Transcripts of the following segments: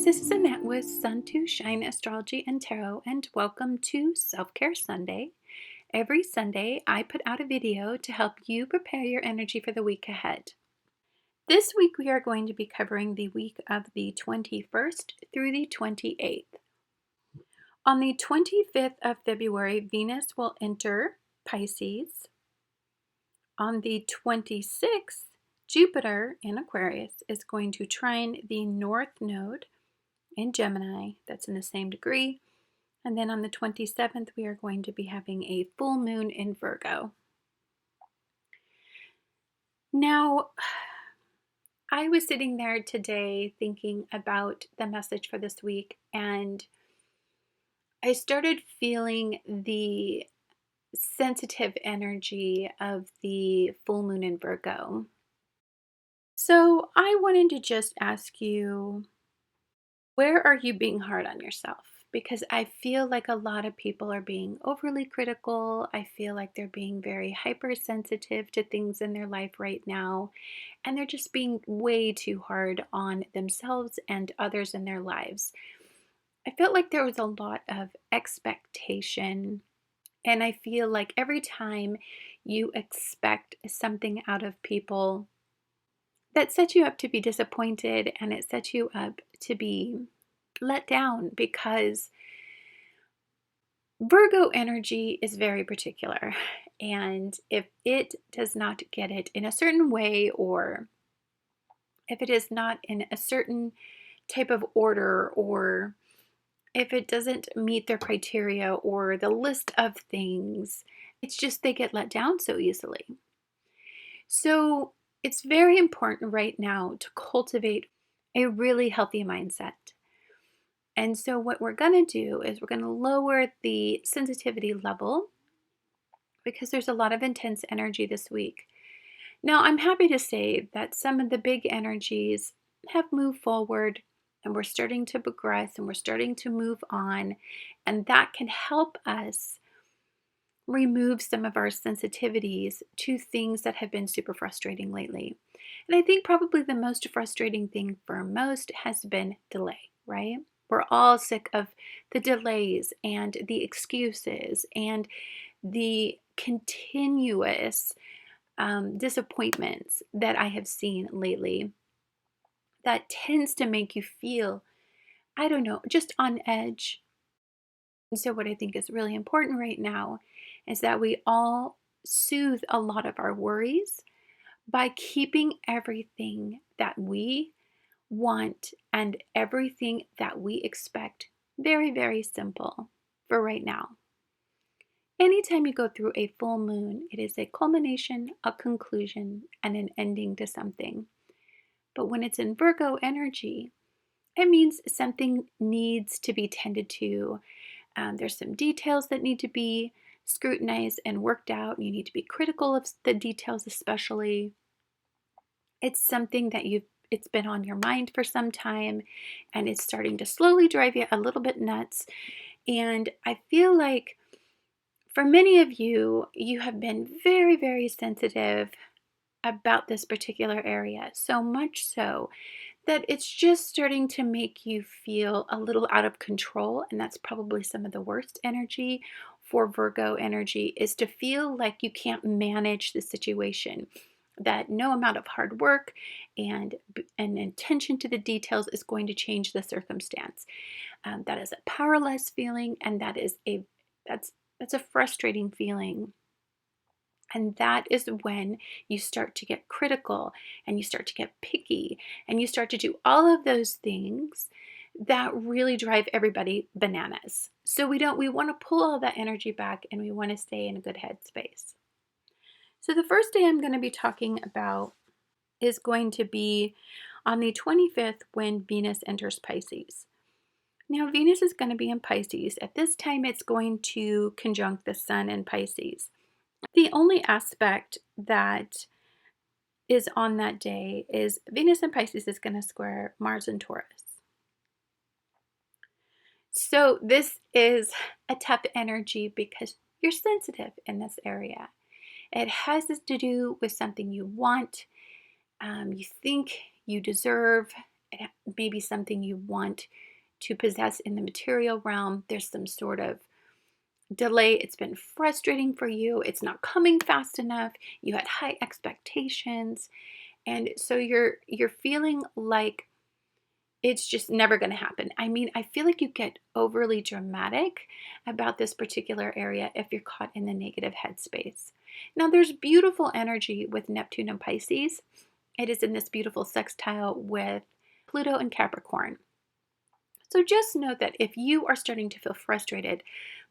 this is Annette with Sun to Shine Astrology and Tarot, and welcome to Self-Care Sunday. Every Sunday, I put out a video to help you prepare your energy for the week ahead. This week, we are going to be covering the week of the 21st through the 28th. On the 25th of February, Venus will enter Pisces. On the 26th, Jupiter in Aquarius is going to trine the North Node in Gemini, that's in the same degree. And then on the 27th, we are going to be having a full moon in Virgo. Now, I was sitting there today thinking about the message for this week, and I started feeling the sensitive energy of the full moon in Virgo. So I wanted to just ask you, where are you being hard on yourself? Because I feel like a lot of people are being overly critical. I feel like they're being very hypersensitive to things in their life right now. And they're just being way too hard on themselves and others in their lives. I felt like there was a lot of expectation. And I feel like every time you expect something out of people, that sets you up to be disappointed, and it sets you up to be let down, because Virgo energy is very particular. And if it does not get it in a certain way, or if it is not in a certain type of order, or if it doesn't meet their criteria or the list of things, it's just they get let down so easily. So it's very important right now to cultivate a really healthy mindset. And so what we're going to do is we're going to lower the sensitivity level, because there's a lot of intense energy this week. Now, I'm happy to say that some of the big energies have moved forward, and we're starting to progress, and we're starting to move on, and that can help us remove some of our sensitivities to things that have been super frustrating lately. And I think probably the most frustrating thing for most has been delay, right? We're all sick of the delays and the excuses and the continuous disappointments that I have seen lately. That tends to make you feel, I don't know, just on edge. And so what I think is really important right now is that we all soothe a lot of our worries by keeping everything that we want and everything that we expect very, very simple for right now. Anytime you go through a full moon, it is a culmination, a conclusion, and an ending to something. But when it's in Virgo energy, it means something needs to be tended to. There's some details that need to be scrutinized and worked out. You need to be critical of the details, especially. It's something that it's been on your mind for some time, and it's starting to slowly drive you a little bit nuts. And I feel like for many of you, you have been very, very sensitive about this particular area, so much so that it's just starting to make you feel a little out of control. And that's probably some of the worst energy for Virgo energy, is to feel like you can't manage the situation, that no amount of hard work and attention to the details is going to change the circumstance. That is a powerless feeling, and that's a frustrating feeling. And that is when you start to get critical, and you start to get picky, and you start to do all of those things that really drive everybody bananas. So we want to pull all that energy back, and we want to stay in a good headspace. So the first day I'm going to be talking about is going to be on the 25th, when Venus enters Pisces. Now, Venus is going to be in Pisces. At this time, it's going to conjunct the Sun in Pisces. The only aspect that is on that day is Venus in Pisces is going to square Mars in Taurus. So this is a tough energy because you're sensitive in this area. It has to do with something you want, you think you deserve, maybe something you want to possess in the material realm. There's some sort of delay. It's been frustrating for you. It's not coming fast enough. You had high expectations. And so you're feeling like it's just never going to happen. I mean, I feel like you get overly dramatic about this particular area if you're caught in the negative headspace. Now, there's beautiful energy with Neptune and Pisces. It is in this beautiful sextile with Pluto and Capricorn. So just note that if you are starting to feel frustrated,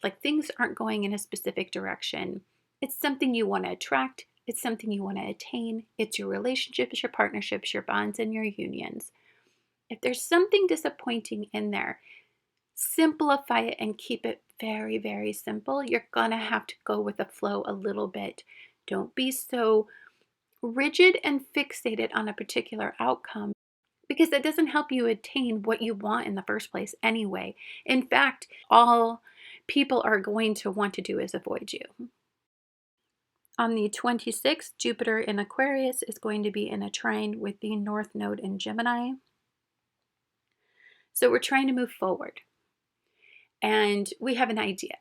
like things aren't going in a specific direction, it's something you want to attract, it's something you want to attain, it's your relationships, your partnerships, your bonds, and your unions. If there's something disappointing in there, simplify it and keep it very, very simple. You're going to have to go with the flow a little bit. Don't be so rigid and fixated on a particular outcome, because that doesn't help you attain what you want in the first place anyway. In fact, all people are going to want to do is avoid you. On the 26th, Jupiter in Aquarius is going to be in a trine with the North Node in Gemini. So we're trying to move forward, and we have an idea,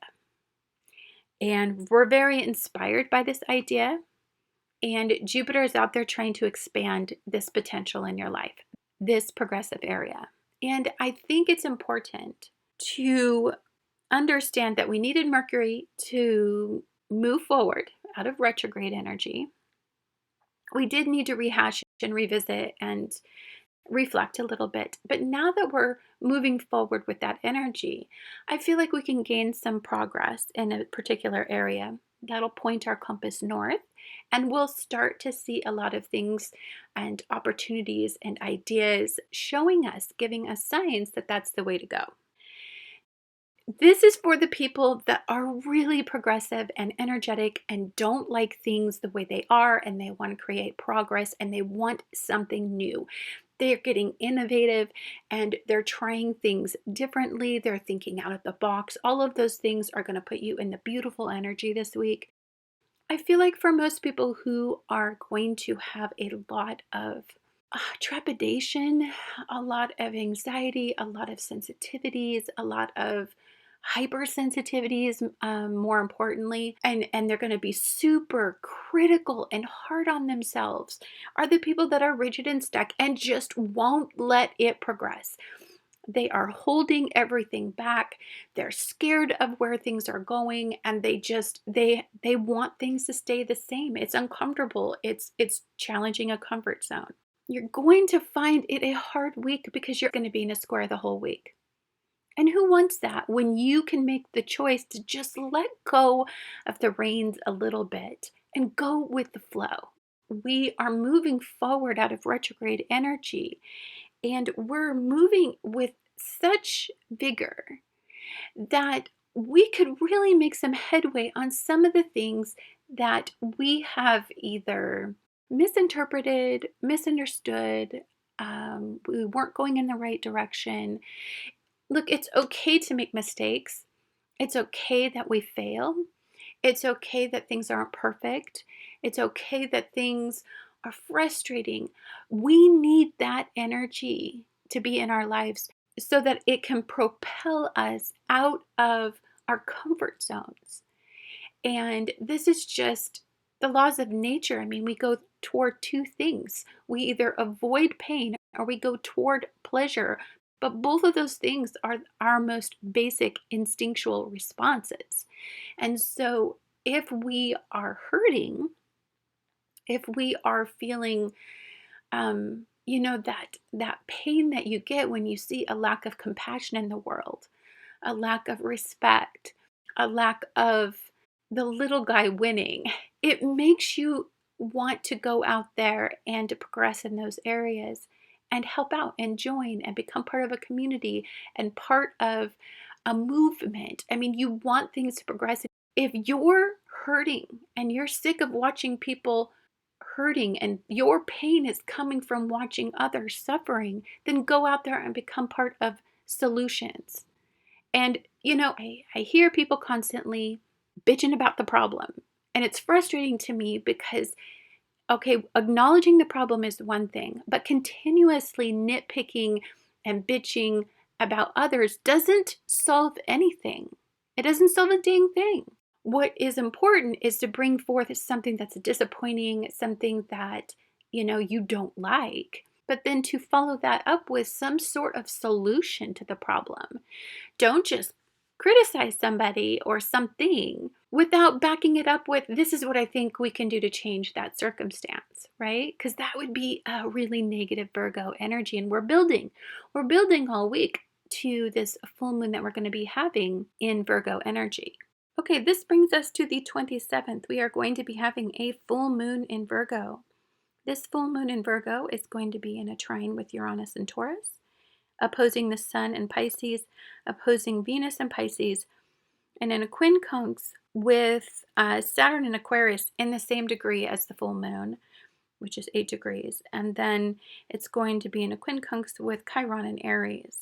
and we're very inspired by this idea. And Jupiter is out there trying to expand this potential in your life, this progressive area. And I think it's important to understand that we needed Mercury to move forward out of retrograde energy. We did need to rehash and revisit and reflect a little bit. But now that we're moving forward with that energy, I feel like we can gain some progress in a particular area. That'll point our compass north, and we'll start to see a lot of things and opportunities and ideas showing us, giving us signs that that's the way to go. This is for the people that are really progressive and energetic and don't like things the way they are, and they want to create progress and they want something new. They're getting innovative and they're trying things differently. They're thinking out of the box. All of those things are going to put you in the beautiful energy this week. I feel like for most people who are going to have a lot of trepidation, a lot of anxiety, a lot of sensitivities, a lot of hypersensitivities, more importantly, and they're going to be super critical and hard on themselves, are the people that are rigid and stuck and just won't let it progress. They are holding everything back. They're scared of where things are going, and they want things to stay the same. It's uncomfortable. It's challenging a comfort zone. You're going to find it a hard week because you're going to be in a square the whole week. And who wants that when you can make the choice to just let go of the reins a little bit and go with the flow? We are moving forward out of retrograde energy, and we're moving with such vigor that we could really make some headway on some of the things that we have either misinterpreted, misunderstood. We weren't going in the right direction. Look, it's okay to make mistakes. It's okay that we fail. It's okay that things aren't perfect. It's okay that things are frustrating. We need that energy to be in our lives so that it can propel us out of our comfort zones. And this is just the laws of nature. I mean, we go toward two things. We either avoid pain or we go toward pleasure. But both of those things are our most basic instinctual responses. And so if we are hurting, if we are feeling, that pain that you get when you see a lack of compassion in the world, a lack of respect, a lack of the little guy winning, it makes you want to go out there and to progress in those areas and help out and join and become part of a community and part of a movement. I mean, you want things to progress. If you're hurting and you're sick of watching people hurting and your pain is coming from watching others suffering, then go out there and become part of solutions. And, I hear people constantly bitching about the problem. And it's frustrating to me because Okay, acknowledging the problem is one thing, but continuously nitpicking and bitching about others doesn't solve anything. It doesn't solve a dang thing. What is important is to bring forth something that's disappointing, something that, you don't like, but then to follow that up with some sort of solution to the problem. Don't just criticize somebody or something without backing it up with, this is what I think we can do to change that circumstance, right? Because that would be a really negative Virgo energy. And we're building all week to this full moon that we're going to be having in Virgo energy. Okay, this brings us to the 27th. We are going to be having a full moon in Virgo. This full moon in Virgo is going to be in a trine with Uranus and Taurus, opposing the Sun in Pisces, opposing Venus in Pisces, and in a quincunx with Saturn in Aquarius in the same degree as the full moon, which is 8 degrees. And then it's going to be in a quincunx with Chiron in Aries.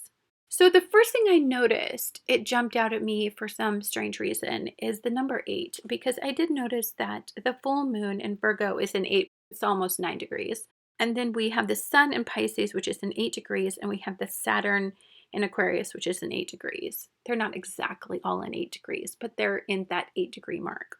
So the first thing I noticed, it jumped out at me for some strange reason, is the number 8, because I did notice that the full moon in Virgo is in 8, it's almost 9 degrees. And then we have the Sun in Pisces, which is in 8 degrees, and we have the Saturn in Aquarius, which is in 8 degrees. They're not exactly all in 8 degrees, but they're in that 8-degree mark.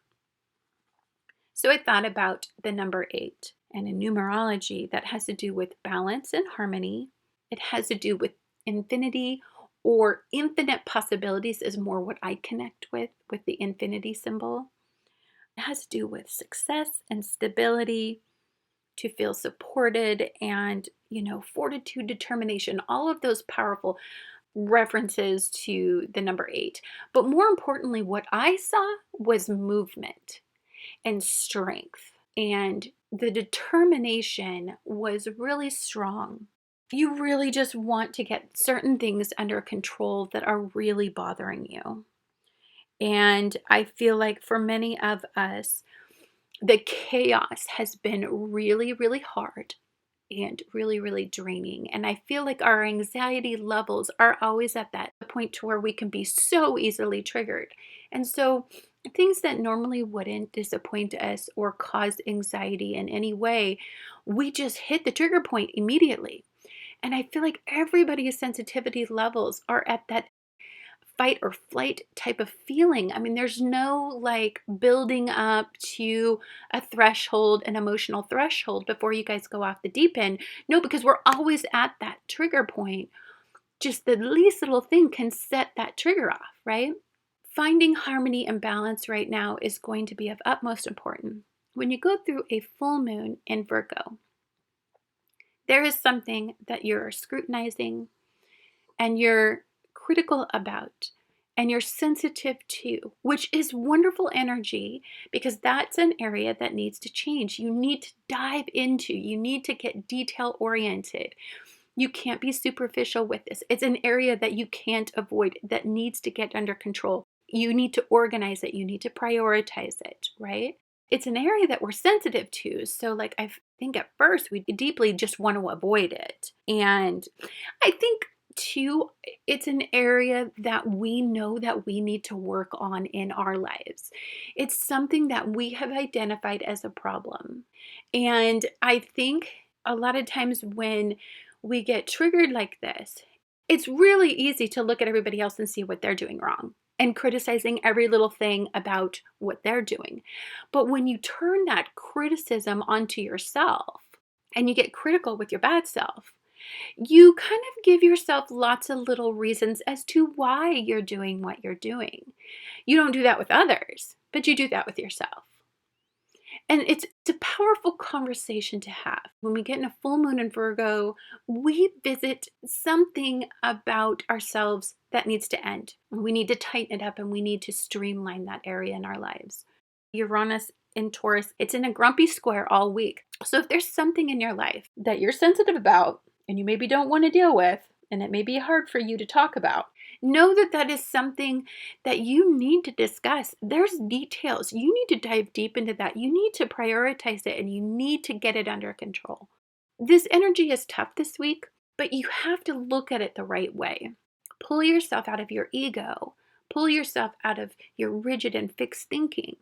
So I thought about the number 8, and in numerology, that has to do with balance and harmony. It has to do with infinity, or infinite possibilities is more what I connect with the infinity symbol. It has to do with success and stability, to feel supported, and, fortitude, determination, all of those powerful references to the number 8. But more importantly, what I saw was movement and strength, and the determination was really strong. You really just want to get certain things under control that are really bothering you. And I feel like for many of us, the chaos has been really, really hard and really, really draining. And I feel like our anxiety levels are always at that point to where we can be so easily triggered. And so things that normally wouldn't disappoint us or cause anxiety in any way, we just hit the trigger point immediately. And I feel like everybody's sensitivity levels are at that fight or flight type of feeling. I mean, there's no like building up to a threshold, an emotional threshold before you guys go off the deep end. No, because we're always at that trigger point. Just the least little thing can set that trigger off, right? Finding harmony and balance right now is going to be of utmost importance. When you go through a full moon in Virgo, there is something that you're scrutinizing and you're critical about and you're sensitive to, which is wonderful energy, because that's an area that needs to change. You need to dive into, you need to get detail oriented. You can't be superficial with this. It's an area that you can't avoid, that needs to get under control. You need to organize it. You need to prioritize it, right? It's an area that we're sensitive to. So like, I think at first we deeply just want to avoid it. And I think too, it's an area that we know that we need to work on in our lives. It's something that we have identified as a problem. And I think a lot of times when we get triggered like this, it's really easy to look at everybody else and see what they're doing wrong and criticizing every little thing about what they're doing. But when you turn that criticism onto yourself and you get critical with your bad self, you kind of give yourself lots of little reasons as to why you're doing what you're doing. You don't do that with others, but you do that with yourself. And it's a powerful conversation to have. When we get in a full moon in Virgo, we visit something about ourselves that needs to end. We need to tighten it up and we need to streamline that area in our lives. Uranus in Taurus, it's in a grumpy square all week. So if there's something in your life that you're sensitive about and you maybe don't want to deal with, and it may be hard for you to talk about, know that that is something that you need to discuss. There's details. You need to dive deep into that. You need to prioritize it and you need to get it under control. This energy is tough this week, but you have to look at it the right way. Pull yourself out of your ego. Pull yourself out of your rigid and fixed thinking.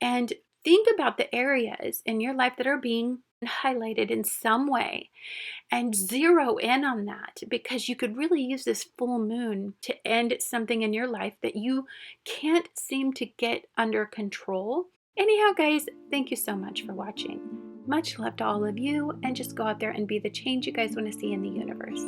And Think about the areas in your life that are being highlighted in some way and zero in on that, because you could really use this full moon to end something in your life that you can't seem to get under control. Anyhow, guys, thank you so much for watching. Much love to all of you, and just go out there and be the change you guys want to see in the universe.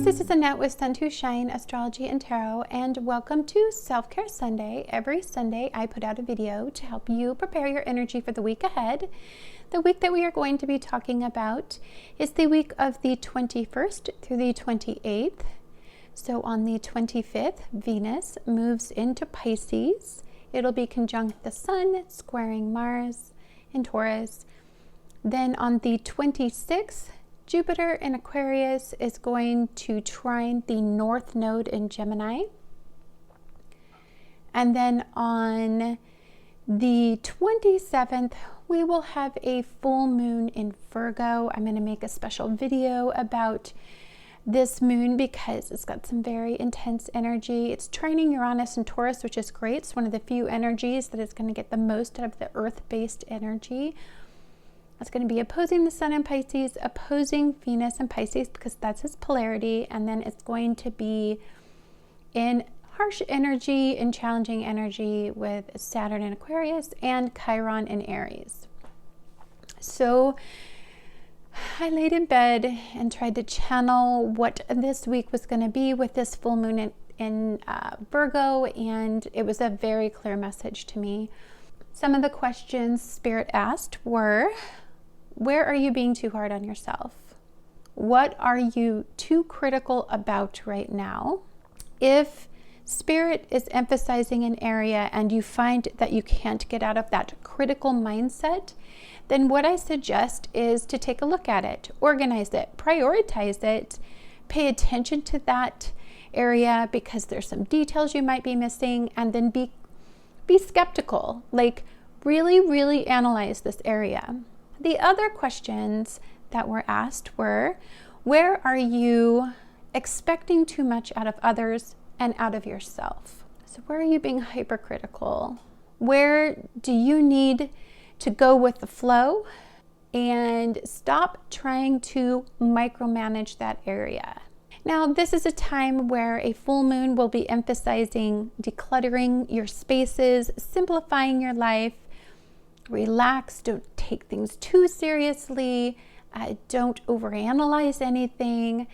This is Annette with Sun to Shine Astrology and Tarot, and welcome to Self-Care Sunday. Every Sunday I put out a video to help you prepare your energy for the week ahead. The week that we are going to be talking about is the week of the 21st through the 28th. So on the 25th, Venus moves into Pisces. It'll be conjunct the Sun, squaring Mars in Taurus. Then on the 26th, Jupiter in Aquarius is going to trine the North Node in Gemini. And then on the 27th, we will have a full moon in Virgo. I'm going to make a special video about this moon because it's got some very intense energy. It's trining Uranus and Taurus, which is great. It's one of the few energies that is going to get the most out of the earth-based energy. It's going to be opposing the Sun in Pisces, opposing Venus in Pisces because that's its polarity, and then it's going to be in harsh energy and challenging energy with Saturn in Aquarius and Chiron in Aries. So I laid in bed and tried to channel what this week was going to be with this full moon in Virgo, and it was a very clear message to me. Some of the questions Spirit asked were, where are you being too hard on yourself? What are you too critical about right now? If Spirit is emphasizing an area and you find that you can't get out of that critical mindset, then what I suggest is to take a look at it, organize it, prioritize it, pay attention to that area because there's some details you might be missing, and then be skeptical, like really analyze this area. The other questions that were asked were, where are you expecting too much out of others and out of yourself? So where are you being hypercritical? Where do you need to go with the flow and stop trying to micromanage that area? Now, this is a time where a full moon will be emphasizing decluttering your spaces, simplifying your life. Relax, don't take things too seriously, don't overanalyze anything.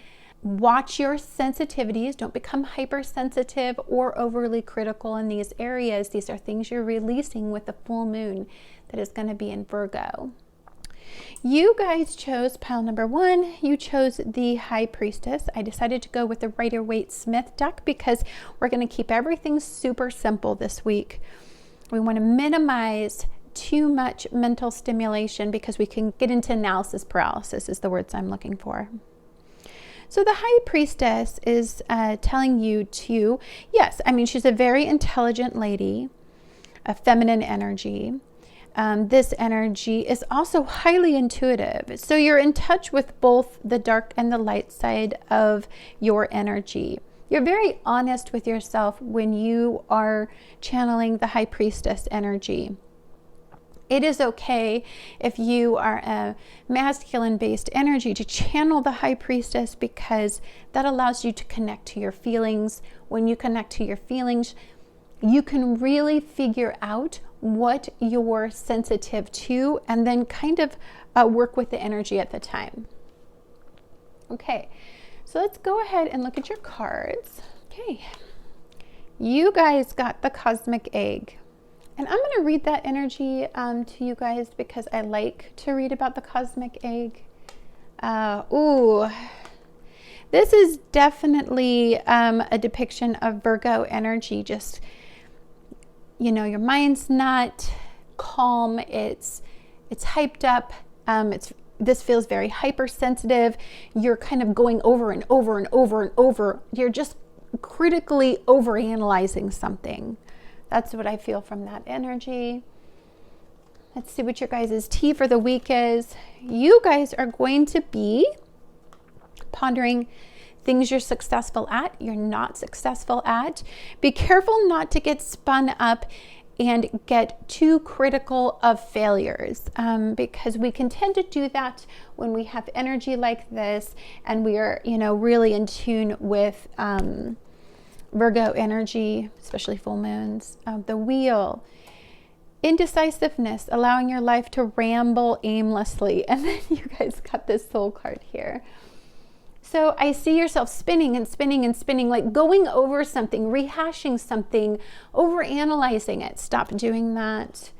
Watch your sensitivities, don't become hypersensitive or overly critical in these areas. These are things you're releasing with the full moon that is going to be in Virgo. You guys chose pile number 1. You chose the High Priestess. I decided to go with the Rider-Waite-Smith deck because we're going to keep everything super simple this week. We want to minimize too much mental stimulation because we can get into analysis paralysis is the words I'm looking for. So the High Priestess is telling you to, yes, I mean, she's a very intelligent lady, a feminine energy. This energy is also highly intuitive. So you're in touch with both the dark and the light side of your energy. You're very honest with yourself when you are channeling the High Priestess energy. It is okay if you are a masculine-based energy to channel the High Priestess because that allows you to connect to your feelings. When you connect to your feelings, you can really figure out what you're sensitive to and then kind of work with the energy at the time. Okay, so let's go ahead and look at your cards. Okay, you guys got the Cosmic Egg. And I'm going to read that energy to you guys because I like to read about the Cosmic Egg. This is definitely a depiction of Virgo energy. Just, you know, your mind's not calm. It's It's hyped up. This feels very hypersensitive. You're kind of going over and over and over and over. You're just critically overanalyzing something. That's what I feel from that energy. Let's see what your guys' tea for the week is. You guys are going to be pondering things you're successful at, you're not successful at. Be careful not to get spun up and get too critical of failures, because we can tend to do that when we have energy like this and we are, really in tune with Virgo energy, especially full moons. The wheel, indecisiveness, allowing your life to ramble aimlessly. And then you guys got this soul card here. So I see yourself spinning and spinning and spinning, like going over something, rehashing something, overanalyzing it. Stop doing that.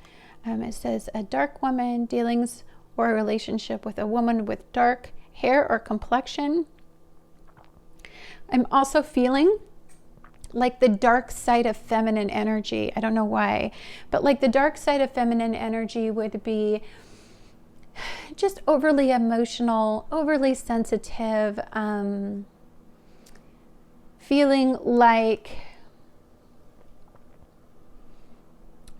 It says a dark woman, dealings or a relationship with a woman with dark hair or complexion. I'm also feeling like the dark side of feminine energy. I don't know why, but like the dark side of feminine energy would be just overly emotional, overly sensitive, feeling like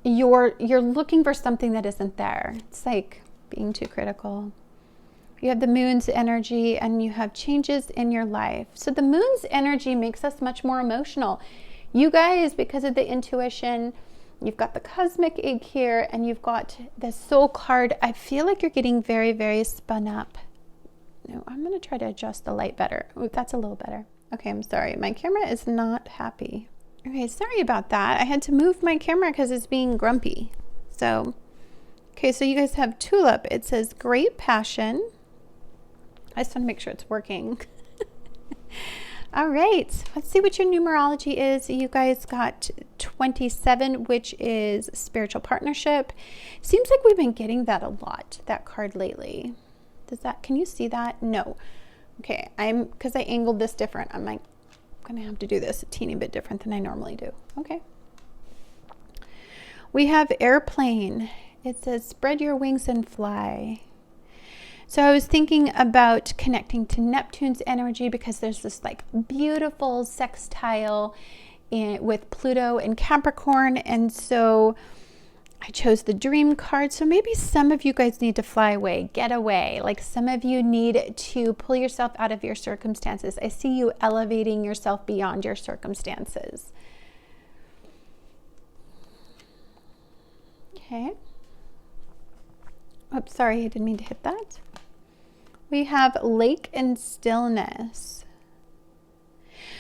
you're looking for something that isn't there. It's like being too critical. You have the moon's energy and you have changes in your life. So the moon's energy makes us much more emotional. You guys, because of the intuition, you've got the cosmic egg here and you've got the soul card. I feel like you're getting very, very spun up. No, I'm going to try to adjust the light better. Oh, that's a little better. Okay, I'm sorry. My camera is not happy. Okay, sorry about that. I had to move my camera because it's being grumpy. So, okay, so you guys have tulip. It says great passion. I just want to make sure it's working. All right, let's see what your numerology is. You guys got 27, which is spiritual partnership. Seems like we've been getting that a lot, that card lately. Can you see that? No. Okay, because I angled this different. I'm like, I'm gonna have to do this a teeny bit different than I normally do. Okay. We have airplane. It says spread your wings and fly. So I was thinking about connecting to Neptune's energy because there's this like beautiful sextile with Pluto and Capricorn. And so I chose the dream card. So maybe some of you guys need to fly away, get away. Like some of you need to pull yourself out of your circumstances. I see you elevating yourself beyond your circumstances. Okay. Oops, sorry, I didn't mean to hit that. We have lake and stillness.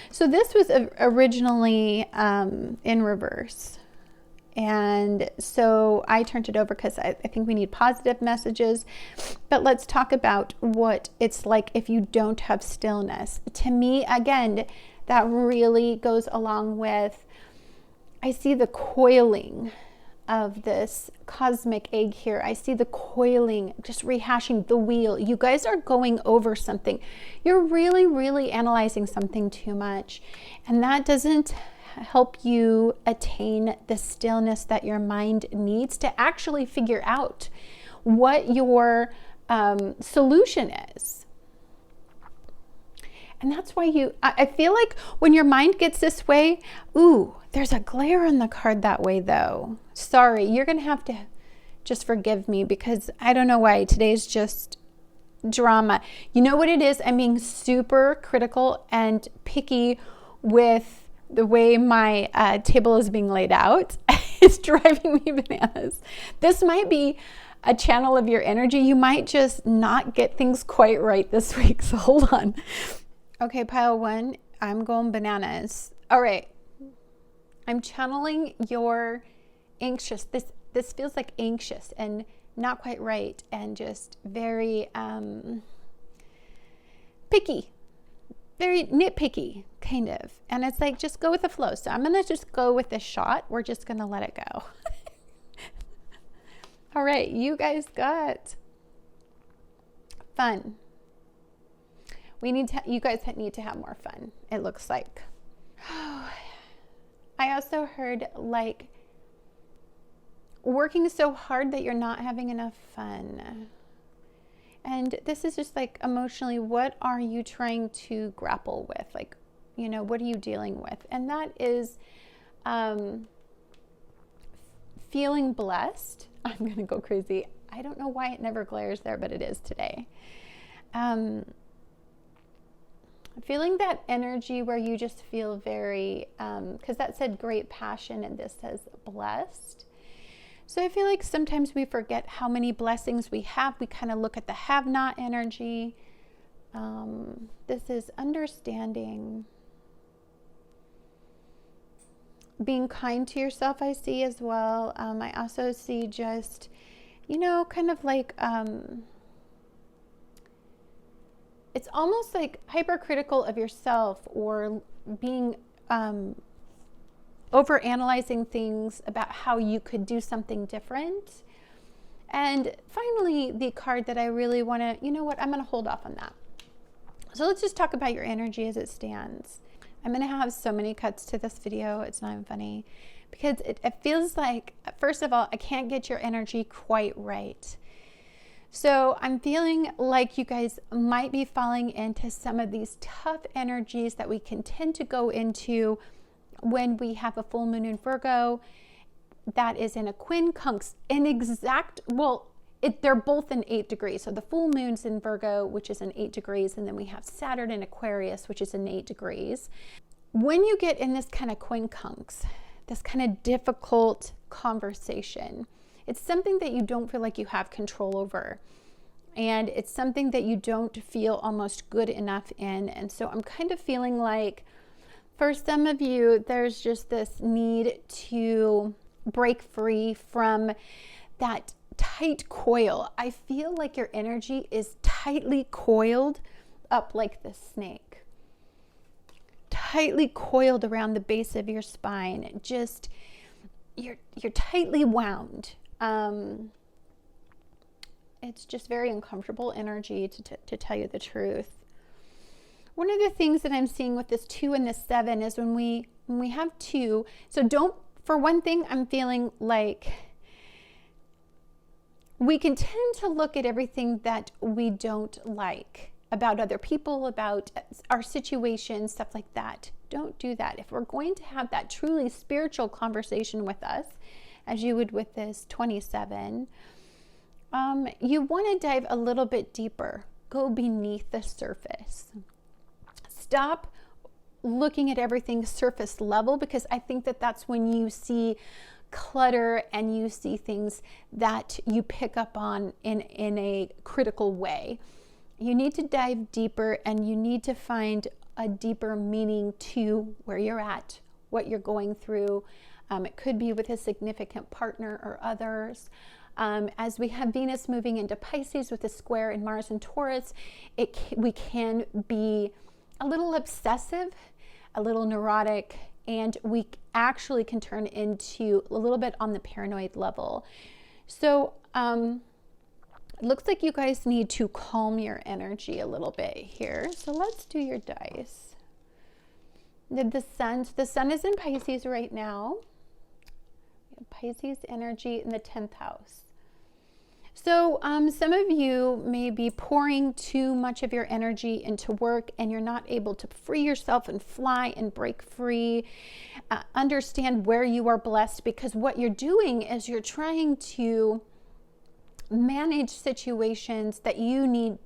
So this was originally in reverse. And so I turned it over because I think we need positive messages. But let's talk about what it's like if you don't have stillness. To me, again, that really goes along with, I see the coiling of this cosmic egg here. I see the coiling, just rehashing the wheel. You guys are going over something. You're really, really analyzing something too much. And that doesn't help you attain the stillness that your mind needs to actually figure out what your solution is. And that's why I feel like when your mind gets this way, ooh, there's a glare on the card that way though. Sorry, you're going to have to just forgive me because I don't know why today's just drama. You know what it is? I'm being super critical and picky with the way my table is being laid out. It's driving me bananas. This might be a channel of your energy. You might just not get things quite right this week. So hold on. Okay, pile one, I'm going bananas. All right, I'm channeling your anxious. This feels like anxious and not quite right and just very picky, very nitpicky kind of. And it's like, just go with the flow. So I'm going to just go with this shot. We're just going to let it go. All right, you guys got fun. You guys need to have more fun, it looks like. I also heard like working so hard that you're not having enough fun. And this is just like emotionally, what are you trying to grapple with? Like, you know, what are you dealing with? And that is feeling blessed. I'm going to go crazy. I don't know why it never glares there, but it is today. Feeling that energy where you just feel very, because that said great passion and this says blessed. So I feel like sometimes we forget how many blessings we have. We kind of look at the have-not energy. This is understanding. Being kind to yourself, I see as well. I also see just, you know, kind of like, it's almost like hypercritical of yourself, or being over-analyzing things about how you could do something different. And finally, the card that I really want to, you know what, I'm going to hold off on that. So let's just talk about your energy as it stands. I'm going to have so many cuts to this video. It's not even funny, because it feels like, first of all, I can't get your energy quite right. So I'm feeling like you guys might be falling into some of these tough energies that we can tend to go into when we have a full moon in Virgo that is in a quincunx, an exact, well, they're both in 8 degrees. So the full moon's in Virgo, which is in 8 degrees, and then we have Saturn in Aquarius, which is in 8 degrees. When you get in this kind of quincunx, this kind of difficult conversation, it's something that you don't feel like you have control over. And it's something that you don't feel almost good enough in. And so I'm kind of feeling like, for some of you, there's just this need to break free from that tight coil. I feel like your energy is tightly coiled up like this snake. Tightly coiled around the base of your spine. Just, you're tightly wound. It's just very uncomfortable energy, to tell you the truth. One of the things that I'm seeing with this 2 and this 7 is when we have 2, so don't, for one thing, I'm feeling like we can tend to look at everything that we don't like about other people, about our situation, stuff like that. Don't do that. If we're going to have that truly spiritual conversation with us, as you would with this 27, you want to dive a little bit deeper. Go beneath the surface. Stop looking at everything surface level, because I think that that's when you see clutter and you see things that you pick up on in a critical way. You need to dive deeper, and you need to find a deeper meaning to where you're at, what you're going through. It could be with a significant partner or others. As we have Venus moving into Pisces with a square in Mars and Taurus, we can be a little obsessive, a little neurotic, and we actually can turn into a little bit on the paranoid level. So it looks like you guys need to calm your energy a little bit here. So let's do your dice. The sun is in Pisces right now. Pisces energy in the 10th house. So some of you may be pouring too much of your energy into work, and you're not able to free yourself and fly and break free. Understand where you are blessed, because what you're doing is you're trying to manage situations that you need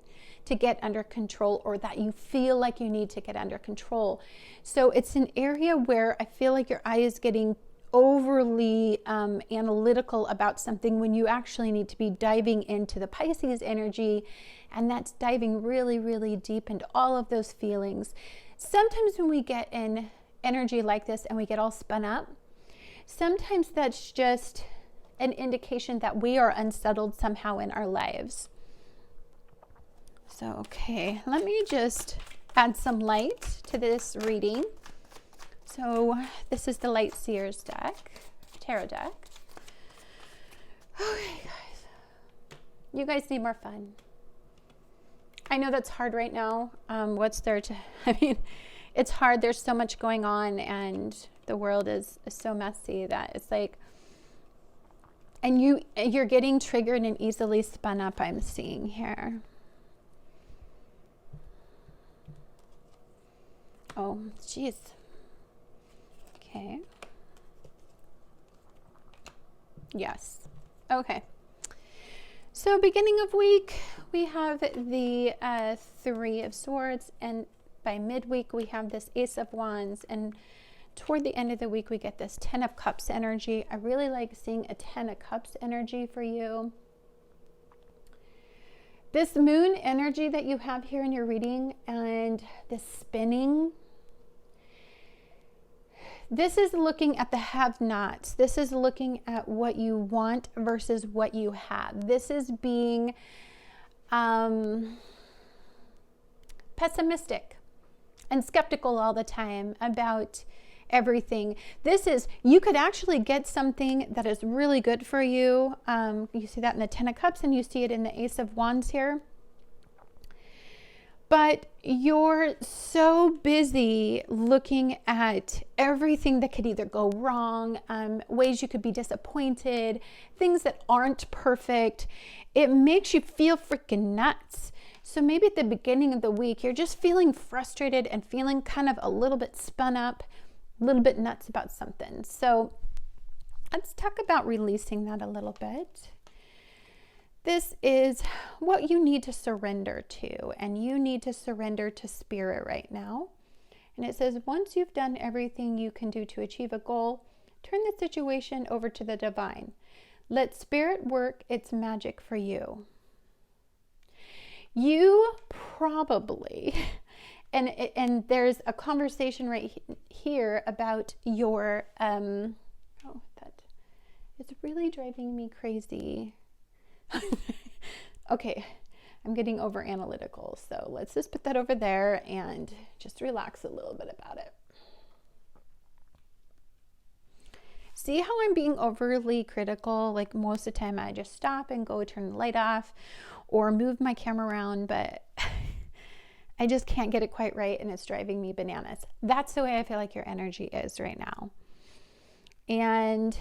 to get under control, or that you feel like you need to get under control. So it's an area where I feel like your eye is getting overly analytical about something, when you actually need to be diving into the Pisces energy, and that's diving really, really deep into all of those feelings. Sometimes when we get in energy like this and we get all spun up, sometimes that's just an indication that we are unsettled somehow in our lives. So, okay, let me just add some light to this reading. So this is the Light Seers deck, tarot deck. Okay, guys. You guys need more fun. I know that's hard right now. What's there to, I mean, it's hard. There's so much going on, and the world is so messy that it's like, And you're getting triggered and easily spun up, I'm seeing here. Oh, geez. Okay. Yes. Okay. So beginning of week, we have the Three of Swords, and by midweek we have this Ace of Wands, and toward the end of the week we get this Ten of Cups energy. I really like seeing a Ten of Cups energy for you. This moon energy that you have here in your reading and this spinning, this is looking at the have-nots. This is looking at what you want versus what you have. This is being pessimistic and skeptical all the time about everything. This is, you could actually get something that is really good for you. You see that in the Ten of Cups, and you see it in the Ace of Wands here. But you're so busy looking at everything that could either go wrong, ways you could be disappointed, things that aren't perfect. It makes you feel freaking nuts. So maybe at the beginning of the week, you're just feeling frustrated and feeling kind of a little bit spun up, a little bit nuts about something. So let's talk about releasing that a little bit. This is what you need to surrender to, and you need to surrender to spirit right now. And it says, once you've done everything you can do to achieve a goal, turn the situation over to the divine. Let spirit work its magic for you. You probably, and there's a conversation right here about your, oh, that is really driving me crazy. Okay, I'm getting over analytical, so let's just put that over there and just relax a little bit about it. See how I'm being overly critical? Like most of the time I just stop and go turn the light off or move my camera around, but I just can't get it quite right and it's driving me bananas. That's the way I feel like your energy is right now. And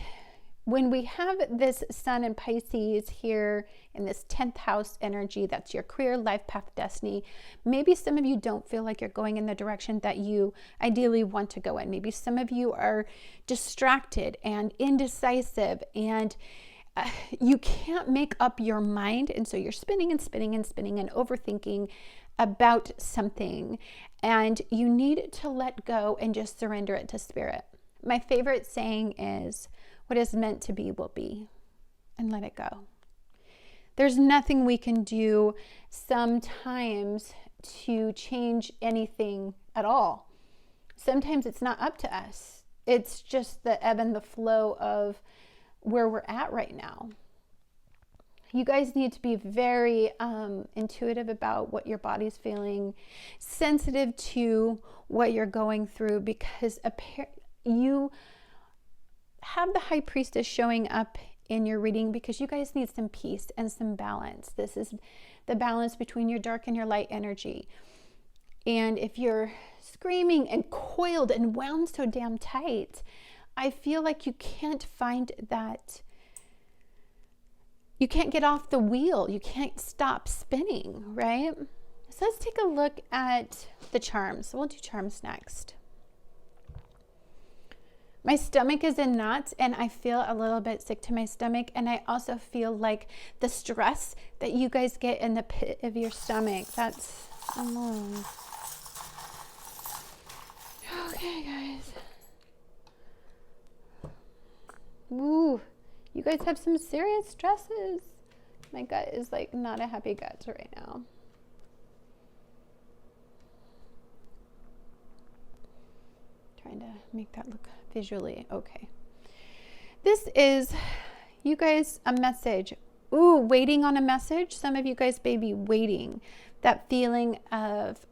when we have this Sun in Pisces here in this 10th house energy, that's your career, life path, destiny. Maybe some of you don't feel like you're going in the direction that you ideally want to go in. Maybe some of you are distracted and indecisive and you can't make up your mind. And so you're spinning and spinning and spinning and overthinking about something. And you need to let go and just surrender it to spirit. My favorite saying is, what is meant to be will be, and let it go. There's nothing we can do sometimes to change anything at all. Sometimes it's not up to us. It's just the ebb and the flow of where we're at right now. You guys need to be very intuitive about what your body's feeling, sensitive to what you're going through, because you have the High Priestess showing up in your reading because you guys need some peace and some balance. This is the balance between your dark and your light energy. And if you're screaming and coiled and wound so damn tight, I feel like you can't find that. You can't get off the wheel. You can't stop spinning, right? So let's take a look at the charms. We'll do charms next. My stomach is in knots and I feel a little bit sick to my stomach. And I also feel like the stress that you guys get in the pit of your stomach. That's alone. Okay, guys. Ooh, you guys have some serious stresses. My gut is like not a happy gut right now. Trying to make that look visually okay. This is, you guys, a message. Ooh, waiting on a message. Some of you guys may be waiting. That feeling of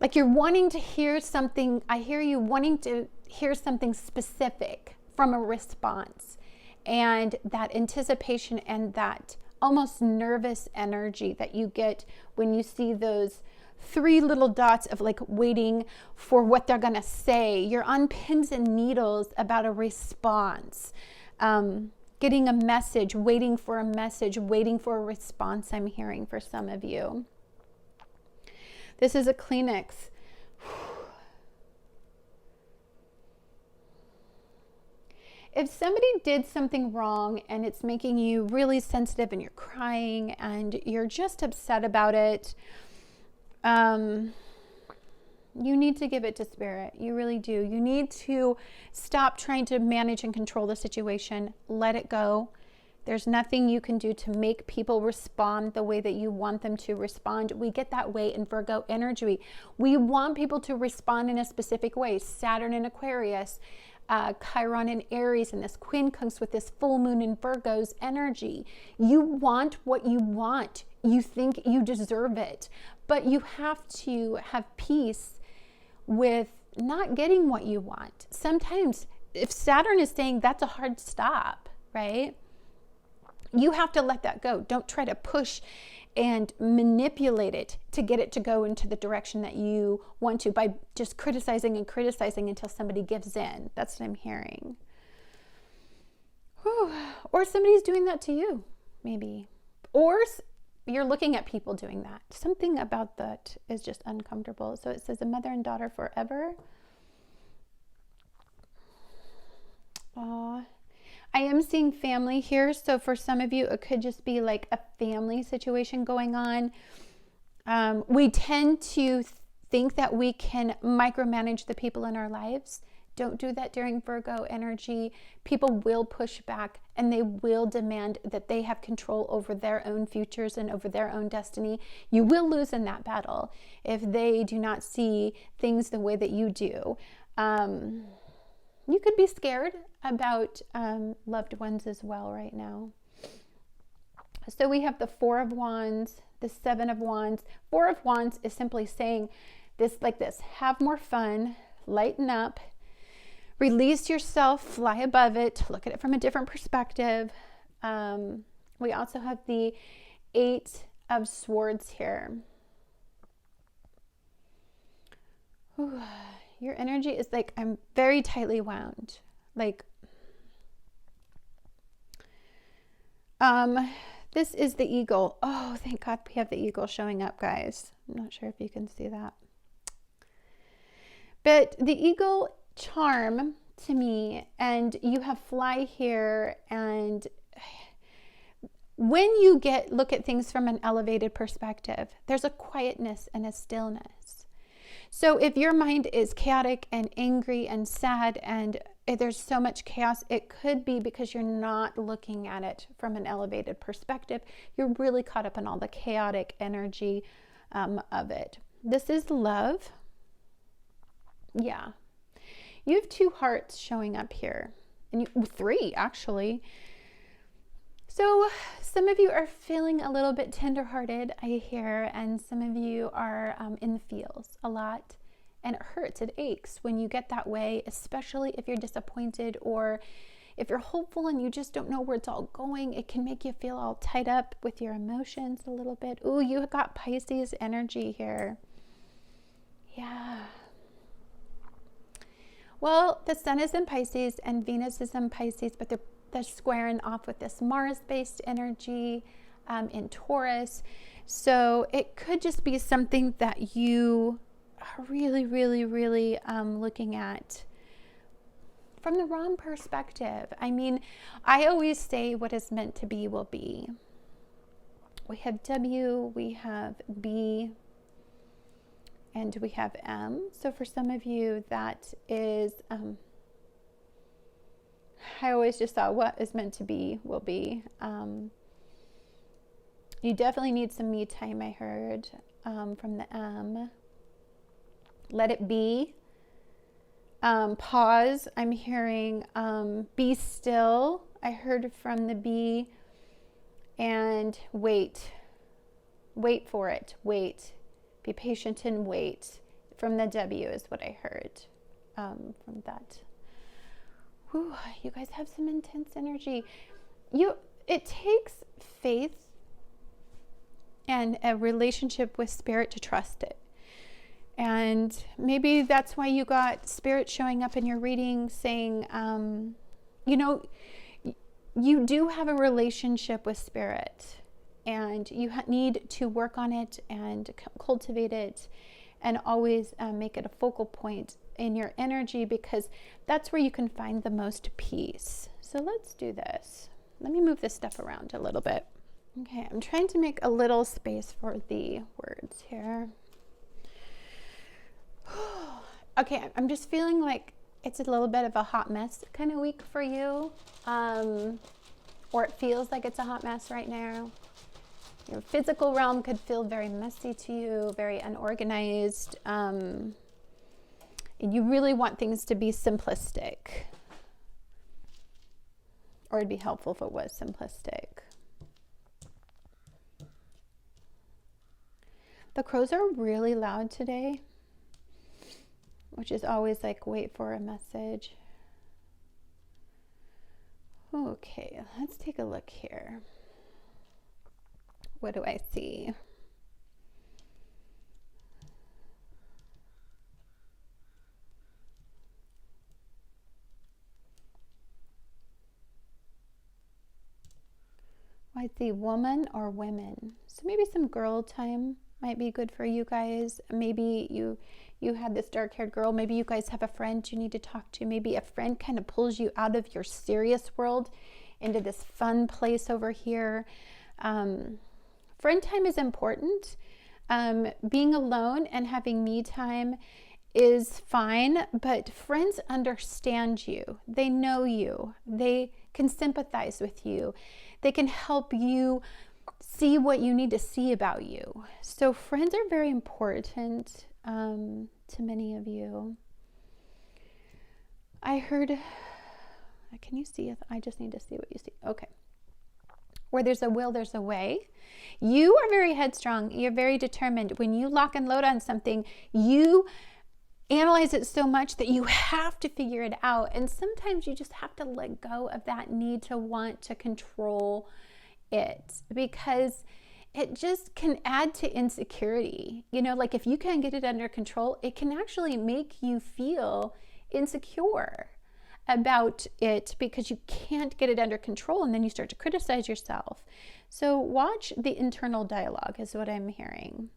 like you're wanting to hear something. I hear you wanting to hear something specific from a response, and that anticipation and that almost nervous energy that you get when you see those three little dots of like waiting for what they're gonna say. You're on pins and needles about a response. getting a message, waiting for a message, waiting for a response, I'm hearing for some of you. This is a Kleenex. If somebody did something wrong and it's making you really sensitive and you're crying and you're just upset about it, you need to give it to Spirit. You really do. You need to stop trying to manage and control the situation. Let it go. There's nothing you can do to make people respond the way that you want them to respond. We get that way in Virgo energy. We want people to respond in a specific way. Saturn in Aquarius, Chiron in Aries, and this quincunx with this full moon in Virgo's energy. You want what you want. You think you deserve it. But you have to have peace with not getting what you want. Sometimes if Saturn is saying that's a hard stop, right? You have to let that go. Don't try to push and manipulate it to get it to go into the direction that you want to by just criticizing and criticizing until somebody gives in. That's what I'm hearing. Whew. Or somebody's doing that to you, maybe. Or you're looking at people doing that. Something about that is just uncomfortable. So it says a mother and daughter forever. I am seeing family here. So for some of you, it could just be like a family situation going on. We tend to think that we can micromanage the people in our lives. Don't do that during Virgo energy. People will push back and they will demand that they have control over their own futures and over their own destiny. You will lose in that battle if they do not see things the way that you do. You could be scared about loved ones as well right now. So we have the Four of Wands, the Seven of Wands. Four of Wands is simply saying this like this: have more fun, lighten up, release yourself, fly above it, look at it from a different perspective. We also have the Eight of Swords here. Whew. Your energy is like, I'm very tightly wound. Like, this is the eagle. Oh, thank God we have the eagle showing up, guys. I'm not sure if you can see that. But the eagle charm to me, and you have fly here, and when you look at things from an elevated perspective, there's a quietness and a stillness. So if your mind is chaotic and angry and sad and there's so much chaos, it could be because you're not looking at it from an elevated perspective. You're really caught up in all the chaotic energy of it. This is love. Yeah. You have two hearts showing up here. And three, actually. So some of you are feeling a little bit tenderhearted, I hear, and some of you are in the feels a lot, and it hurts, it aches when you get that way, especially if you're disappointed or if you're hopeful and you just don't know where it's all going. It can make you feel all tied up with your emotions a little bit. Ooh, you got Pisces energy here. Yeah. Well, the sun is in Pisces and Venus is in Pisces, but they're squaring off with this Mars-based energy in Taurus. So it could just be something that you are really, really, really looking at from the wrong perspective. I mean, I always say what is meant to be will be. We have W, we have B, and we have M. So for some of you, that is... I always just thought what is meant to be will be. You definitely need some me time, I heard, from the M. Let it be. Pause. I'm hearing be still. I heard from the B. And wait. Wait for it. Wait. Be patient and wait. From the W is what I heard from that. Whew, you guys have some intense energy. It takes faith and a relationship with Spirit to trust it. And maybe that's why you got Spirit showing up in your reading saying, you do have a relationship with spirit, and you need to work on it and cultivate it, and always make it a focal point in your energy, because that's where you can find the most peace. So let's do this. Let me move this stuff around a little bit. Okay, I'm trying to make a little space for the words here. Okay, I'm just feeling like it's a little bit of a hot mess kind of week for you. Or it feels like it's a hot mess right now. Your physical realm could feel very messy to you, very unorganized. And you really want things to be simplistic. Or it'd be helpful if it was simplistic. The crows are really loud today, which is always like, wait for a message. Okay, let's take a look here. What do I see? I see woman or women. So maybe some girl time might be good for you guys. Maybe you had this dark-haired girl. Maybe you guys have a friend you need to talk to. Maybe a friend kind of pulls you out of your serious world into this fun place over here. Friend time is important. Being alone and having me time is fine, but friends understand you. They know you. They can sympathize with you. They can help you see what you need to see about you. So friends are very important to many of you. I heard, can you see? I just need to see what you see. Okay. Where there's a will, there's a way. You are very headstrong. You're very determined. When you lock and load on something, you analyze it so much that you have to figure it out. And sometimes you just have to let go of that need to want to control it, because it just can add to insecurity. You know, like if you can't get it under control, it can actually make you feel insecure about it because you can't get it under control, and then you start to criticize yourself. So watch the internal dialogue is what I'm hearing.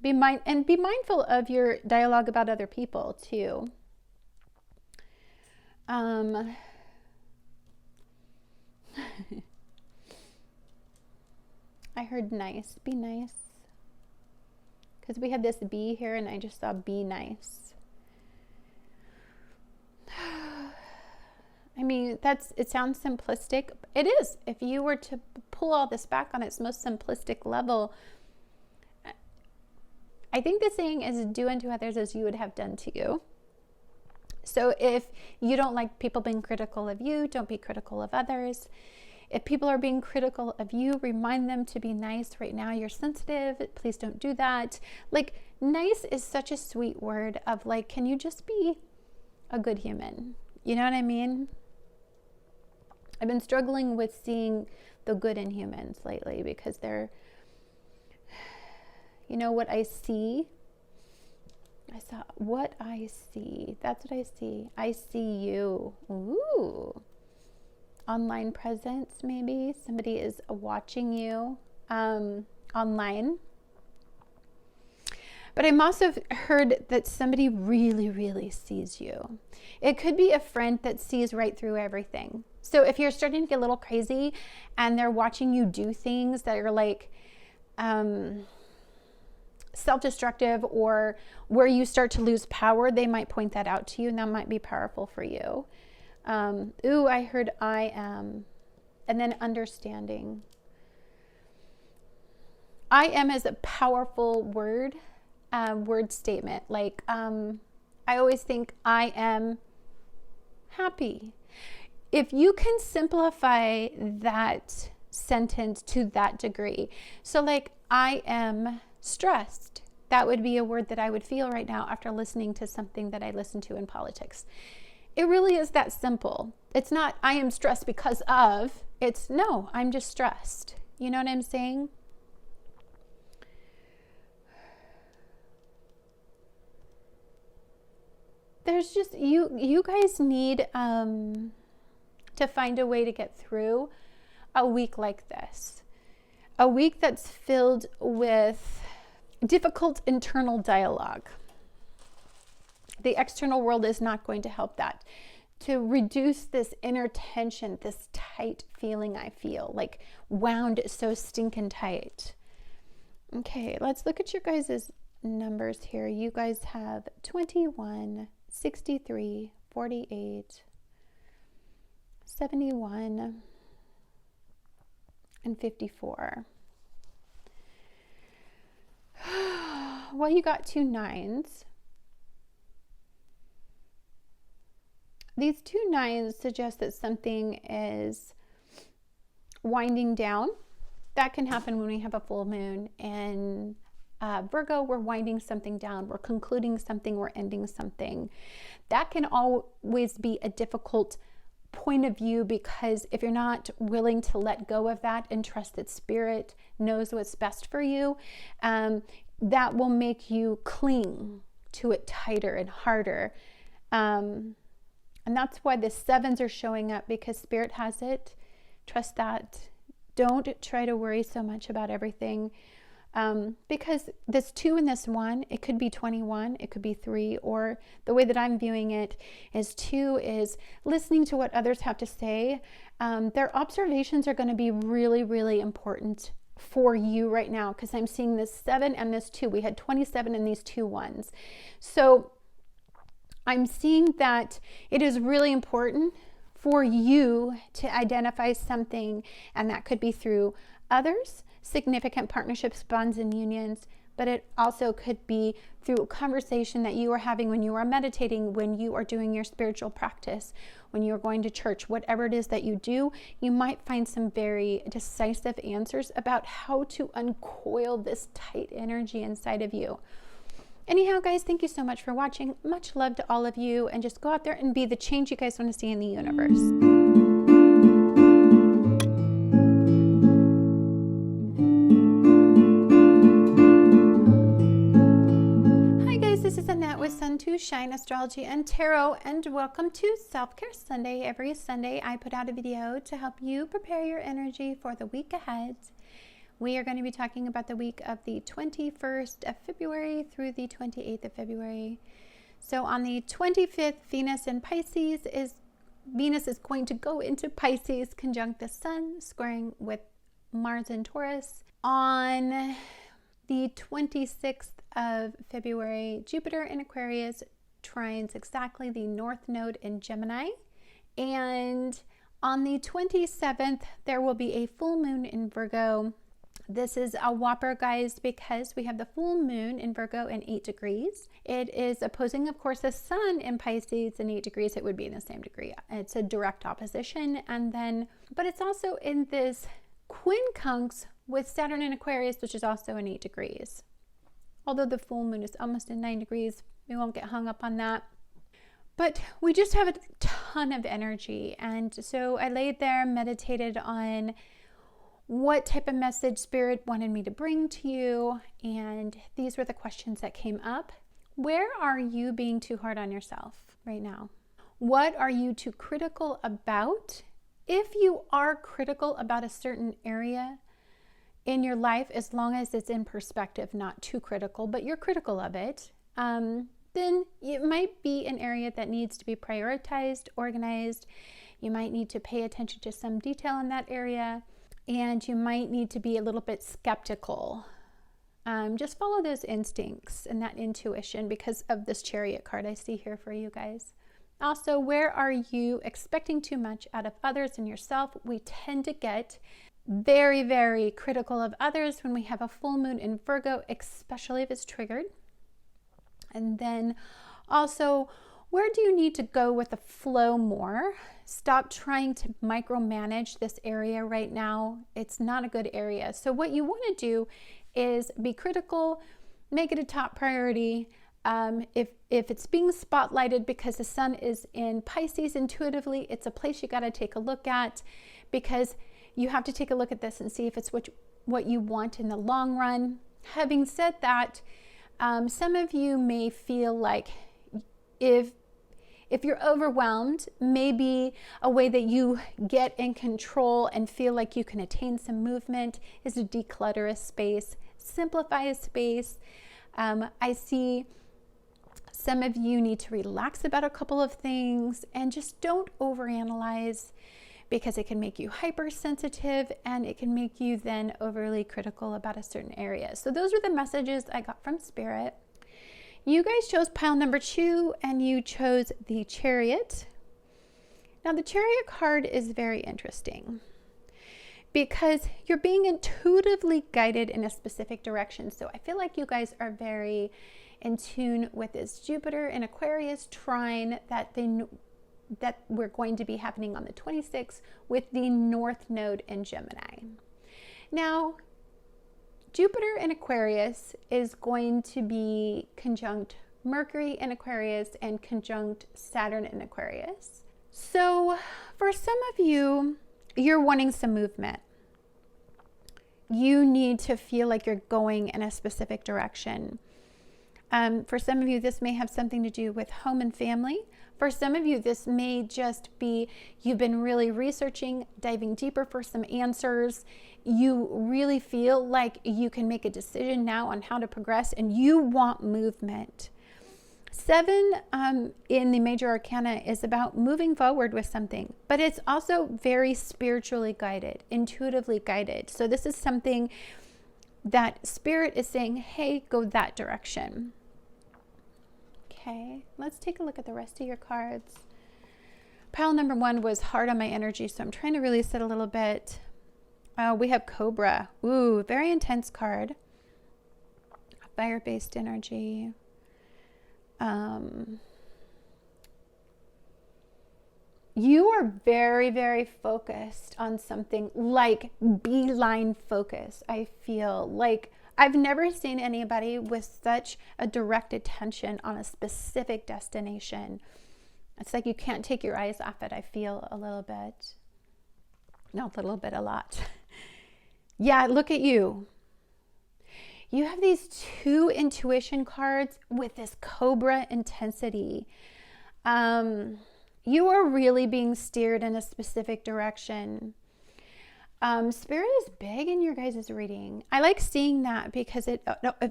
Be mindful of your dialogue about other people too. I heard nice. Be nice. Because we have this be here and I just saw be nice. I mean, it sounds simplistic. It is. If you were to pull all this back on its most simplistic level, I think the saying is do unto others as you would have done to you. So if you don't like people being critical of you, don't be critical of others. If people are being critical of you, remind them to be nice. Right now you're sensitive. Please don't do that. Like, nice is such a sweet word of like, can you just be a good human? You know what I mean? I've been struggling with seeing the good in humans lately because they're, you know what I see? I saw what I see. That's what I see. I see you. Ooh. Online presence, maybe. Somebody is watching you online. But I'm also heard that somebody really, really sees you. It could be a friend that sees right through everything. So if you're starting to get a little crazy and they're watching you do things that are like self-destructive or where you start to lose power, they might point that out to you, and that might be powerful for you. Ooh, I heard I am. And then understanding. I am is a powerful word statement. Like, I always think I am happy. If you can simplify that sentence to that degree. So like, I am stressed. That would be a word that I would feel right now after listening to something that I listened to in politics. It really is that simple. It's not, I am stressed because of, it's no, I'm just stressed. You know what I'm saying? There's just, you guys need to to find a way to get through a week like this. A week that's filled with difficult internal dialogue. The external world is not going to help that. To reduce this inner tension, this tight feeling I feel, like wound so stinking tight. Okay, let's look at your guys' numbers here. You guys have 21, 63, 48, 71, and 54. Well, you got 2 9s. These 2 9s suggest that something is winding down. That can happen when we have a full moon. In Virgo, we're winding something down. We're concluding something. We're ending something. That can always be a difficult point of view, because if you're not willing to let go of that and trust that Spirit knows what's best for you, that will make you cling to it tighter and harder. And that's why the 7s are showing up, because Spirit has it. Trust that. Don't try to worry so much about everything. Because this 2 and this 1, it could be 21, it could be 3, or the way that I'm viewing it is 2 is listening to what others have to say. Their observations are going to be really, really important for you right now, because I'm seeing this 7 and this 2. We had 27 and these 2 1s. So I'm seeing that it is really important for you to identify something, and that could be through others, significant partnerships, bonds, and unions, but it also could be through a conversation that you are having when you are meditating, when you are doing your spiritual practice, when you are going to church, whatever it is that you do. You might find some very decisive answers about how to uncoil this tight energy inside of you. Anyhow, guys, thank you so much for watching. Much love to all of you, and just go out there and be the change you guys want to see in the universe. Hi guys, this is Annette with Sun to Shine Astrology and Tarot, and welcome to Self-Care Sunday. Every Sunday I put out a video to help you prepare your energy for the week ahead. We are going to be talking about the week of the 21st of February through the 28th of February. So on the 25th, Venus is going to go into Pisces, conjunct the Sun, squaring with Mars in Taurus. On the 26th of February, Jupiter in Aquarius trines exactly the North Node in Gemini. And on the 27th, there will be a full moon in Virgo. This is a whopper, guys, because we have the full moon in Virgo in 8 degrees. It is opposing, of course, the Sun in Pisces in 8 degrees. It would be in the same degree. It's a direct opposition. But it's also in this quincunx with Saturn in Aquarius, which is also in 8 degrees. Although the full moon is almost in 9 degrees, we won't get hung up on that. But we just have a ton of energy. And so I laid there, meditated on what type of message Spirit wanted me to bring to you. And these were the questions that came up. Where are you being too hard on yourself right now? What are you too critical about? If you are critical about a certain area in your life, as long as it's in perspective, not too critical, but you're critical of it, then it might be an area that needs to be prioritized, organized. You might need to pay attention to some detail in that area. And you might need to be a little bit skeptical. Just follow those instincts and that intuition because of this Chariot card I see here for you guys. Also, where are you expecting too much out of others and yourself? We tend to get very, very critical of others when we have a full moon in Virgo, especially if it's triggered. And then also, where do you need to go with the flow more? Stop trying to micromanage this area right now. It's not a good area. So what you want to do is be critical, make it a top priority. If it's being spotlighted because the Sun is in Pisces, intuitively, it's a place you got to take a look at, because you have to take a look at this and see if it's what you want in the long run. Having said that, some of you may feel like if If you're overwhelmed, maybe a way that you get in control and feel like you can attain some movement is to declutter a space, simplify a space. I see some of you need to relax about a couple of things and just don't overanalyze, because it can make you hypersensitive and it can make you then overly critical about a certain area. So those are the messages I got from Spirit. You guys chose pile number 2 and you chose the Chariot. Now the Chariot card is very interesting because you're being intuitively guided in a specific direction. So I feel like you guys are very in tune with this Jupiter and Aquarius trine that we're going to be happening on the 26th with the North Node in Gemini. Now, Jupiter in Aquarius is going to be conjunct Mercury in Aquarius and conjunct Saturn in Aquarius. So for some of you, you're wanting some movement. You need to feel like you're going in a specific direction. For some of you, this may have something to do with home and family. For some of you, this may just be you've been really researching, diving deeper for some answers. You really feel like you can make a decision now on how to progress and you want movement. 7 in the major arcana is about moving forward with something, but it's also very spiritually guided, intuitively guided. So this is something that Spirit is saying, hey, go that direction. Okay, let's take a look at the rest of your cards. Pile number 1 was hard on my energy, so I'm trying to release it a little bit. We have Cobra. Ooh, very intense card. Fire-based energy. You are very, very focused on something, like beeline focus. I feel like I've never seen anybody with such a direct attention on a specific destination. It's like you can't take your eyes off it, I feel a little bit. Not a little bit, a lot. Yeah, look at you. You have these 2 intuition cards with this Cobra intensity. You are really being steered in a specific direction. Spirit is big in your guys' reading. I like seeing that because it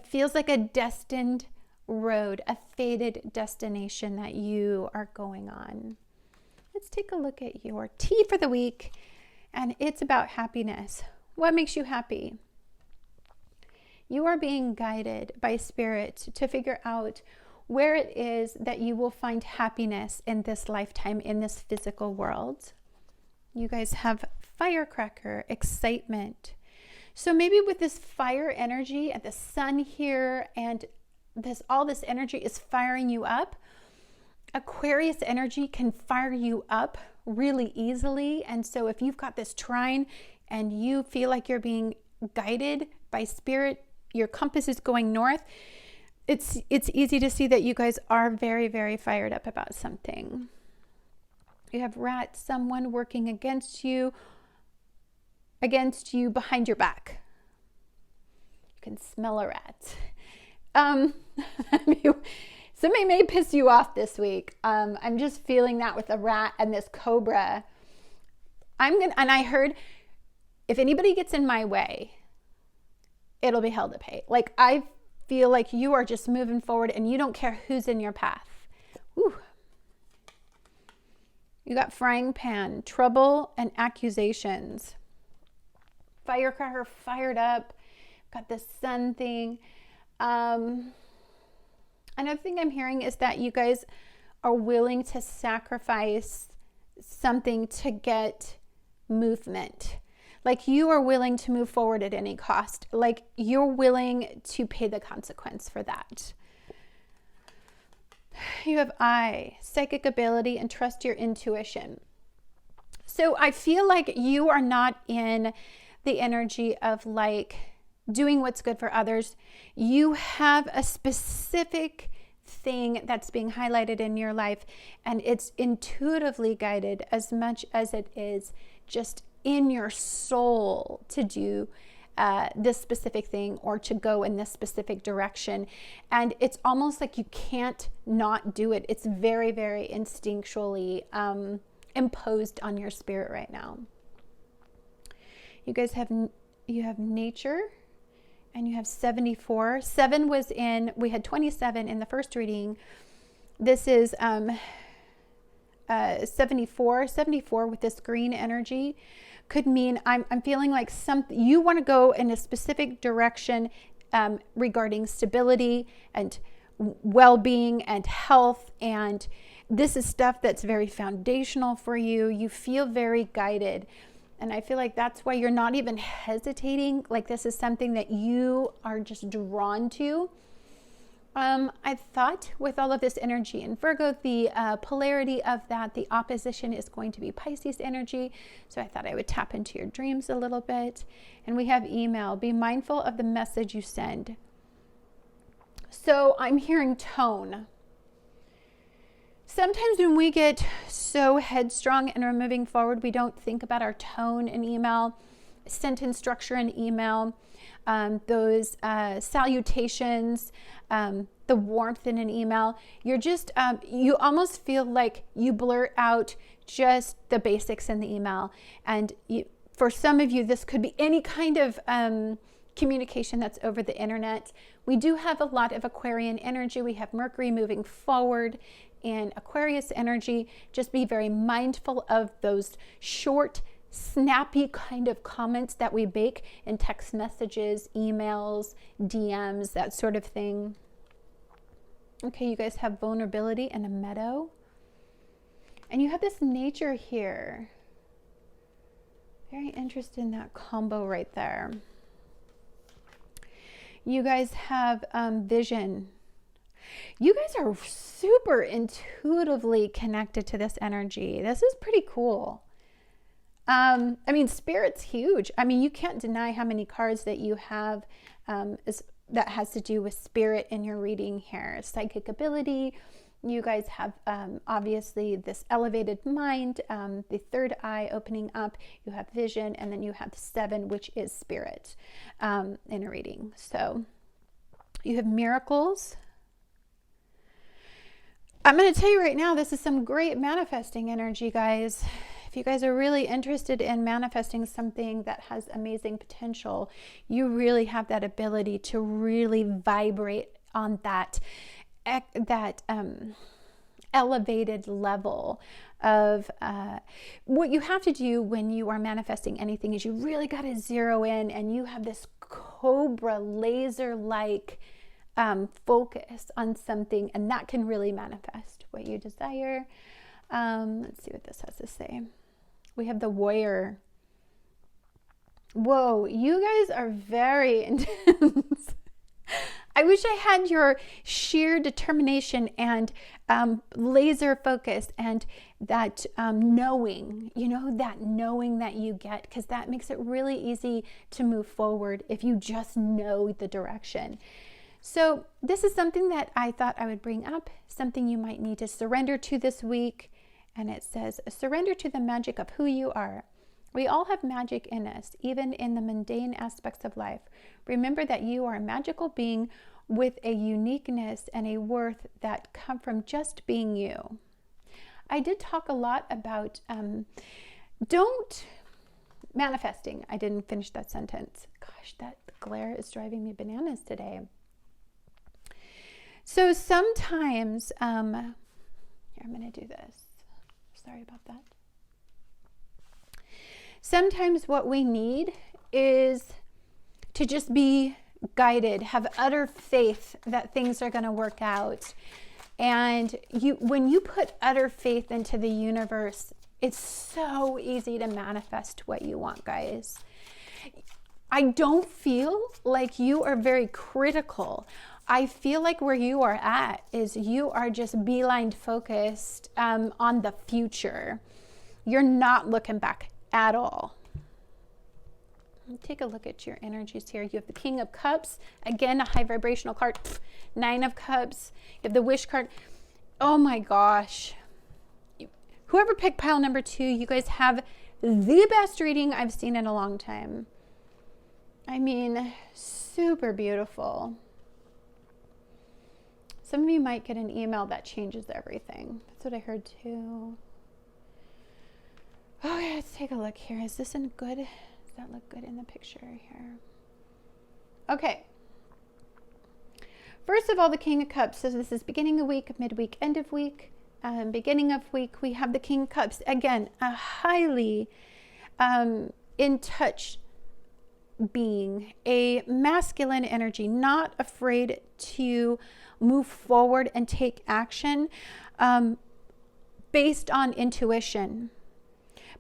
feels like a destined road, a fated destination that you are going on. Let's take a look at your tea for the week, and it's about happiness. What makes you happy? You are being guided by Spirit to figure out where it is that you will find happiness in this lifetime, in this physical world. You guys have firecracker, excitement. So maybe with this fire energy at the sun here, and all this energy is firing you up. Aquarius energy can fire you up really easily. And so if you've got this trine and you feel like you're being guided by Spirit, your compass is going north, it's easy to see that you guys are very, very fired up about something. You have rat, someone working against you behind your back. You can smell a rat. Somebody may piss you off this week. I'm just feeling that with a rat and this cobra. And I heard, if anybody gets in my way, it'll be hell to pay. Like, I feel like you are just moving forward and you don't care who's in your path. Whew. You got frying pan, trouble and accusations. Firecracker fired up. Got the sun thing. Another thing I'm hearing is that you guys are willing to sacrifice something to get movement. Like, you are willing to move forward at any cost. Like, you're willing to pay the consequence for that. You have psychic ability, and trust your intuition. So I feel like you are not in the energy of like doing what's good for others. You have a specific thing that's being highlighted in your life, and it's intuitively guided as much as it is just in your soul to do this specific thing or to go in this specific direction. And it's almost like you can't not do it. It's very, very instinctually imposed on your spirit right now. You guys have nature, and you have 74. 7 was in, we had 27 in the first reading. This is 74. 74 with this green energy could mean I'm feeling like you want to go in a specific direction regarding stability and well-being and health, and this is stuff that's very foundational for you. You feel very guided, and I feel like that's why you're not even hesitating. Like this is something that you are just drawn to. I thought with all of this energy in Virgo, the polarity of that, the opposition is going to be Pisces energy. So I thought I would tap into your dreams a little bit. And we have email. Be mindful of the message you send. So I'm hearing tone. Sometimes when we get so headstrong and we're moving forward, we don't think about our tone in email, sentence structure in email. Those salutations, the warmth in an email, you're just, you almost feel like you blurt out just the basics in the email. And for some of you, this could be any kind of communication that's over the internet. We do have a lot of Aquarian energy. We have Mercury moving forward in Aquarius energy. Just be very mindful of those short, snappy kind of comments that we make in text messages, emails, DMs, that sort of thing. Okay, you guys have vulnerability and a meadow. And you have this nature here. Very interested in that combo right there. You guys have vision. You guys are super intuitively connected to this energy. This is pretty cool. I mean, Spirit's huge. I mean, you can't deny how many cards that you have that has to do with Spirit in your reading here. Psychic ability. You guys have obviously this elevated mind, the third eye opening up. You have vision, and then you have 7, which is Spirit in a reading. So you have miracles. I'm going to tell you right now, this is some great manifesting energy, guys. If you guys are really interested in manifesting something that has amazing potential, you really have that ability to really vibrate on that elevated level of what you have to do when you are manifesting anything is you really got to zero in, and you have this cobra laser-like focus on something, and that can really manifest what you desire. Let's see what this has to say. We have the warrior. Whoa, you guys are very intense. I wish I had your sheer determination and laser focus and that knowing, that knowing that you get, because that makes it really easy to move forward if you just know the direction. So this is something that I thought I would bring up, something you might need to surrender to this week. And it says, surrender to the magic of who you are. We all have magic in us, even in the mundane aspects of life. Remember that you are a magical being with a uniqueness and a worth that come from just being you. I did talk a lot about manifesting. I didn't finish that sentence. Gosh, that glare is driving me bananas today. So sometimes, here, I'm going to do this. Sorry about that. Sometimes what we need is to just be guided, have utter faith that things are going to work out. And when you put utter faith into the universe, it's so easy to manifest what you want, guys. I don't feel like you are very critical. I feel like where you are at is you are just beeline focused on the future. You're not looking back at all. Take a look at your energies here. You have the King of Cups. Again, a high vibrational card. 9 of Cups. You have the Wish card. Oh my gosh. Whoever picked pile number 2, you guys have the best reading I've seen in a long time. I mean, super beautiful. Some of you might get an email that changes everything. That's what I heard too. Okay, let's take a look here. Is this in good? Does that look good in the picture here? Okay. First of all, the King of Cups. So this is beginning of week, midweek, end of week. Beginning of week, we have the King of Cups. Again, a highly in touch being, a masculine energy, not afraid to move forward and take action based on intuition,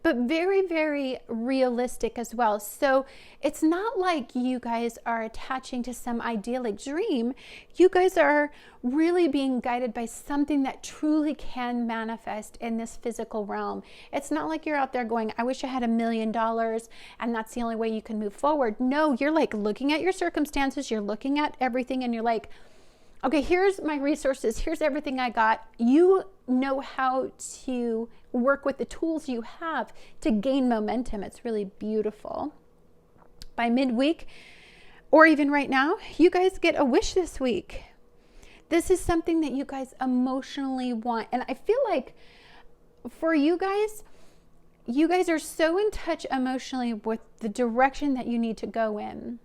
but very, very realistic as well. So it's not like you guys are attaching to some idyllic dream. You guys are really being guided by something that truly can manifest in this physical realm. It's not like you're out there going, I wish I had $1 million and that's the only way you can move forward. No, you're like looking at your circumstances, you're looking at everything and you're like, okay, here's my resources. Here's everything I got. You know how to work with the tools you have to gain momentum. It's really beautiful. By midweek, or even right now, you guys get a wish this week. This is something that you guys emotionally want. And I feel like for you guys are so in touch emotionally with the direction that you need to go in.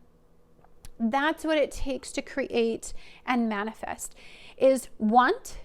That's what it takes to create and manifest, is want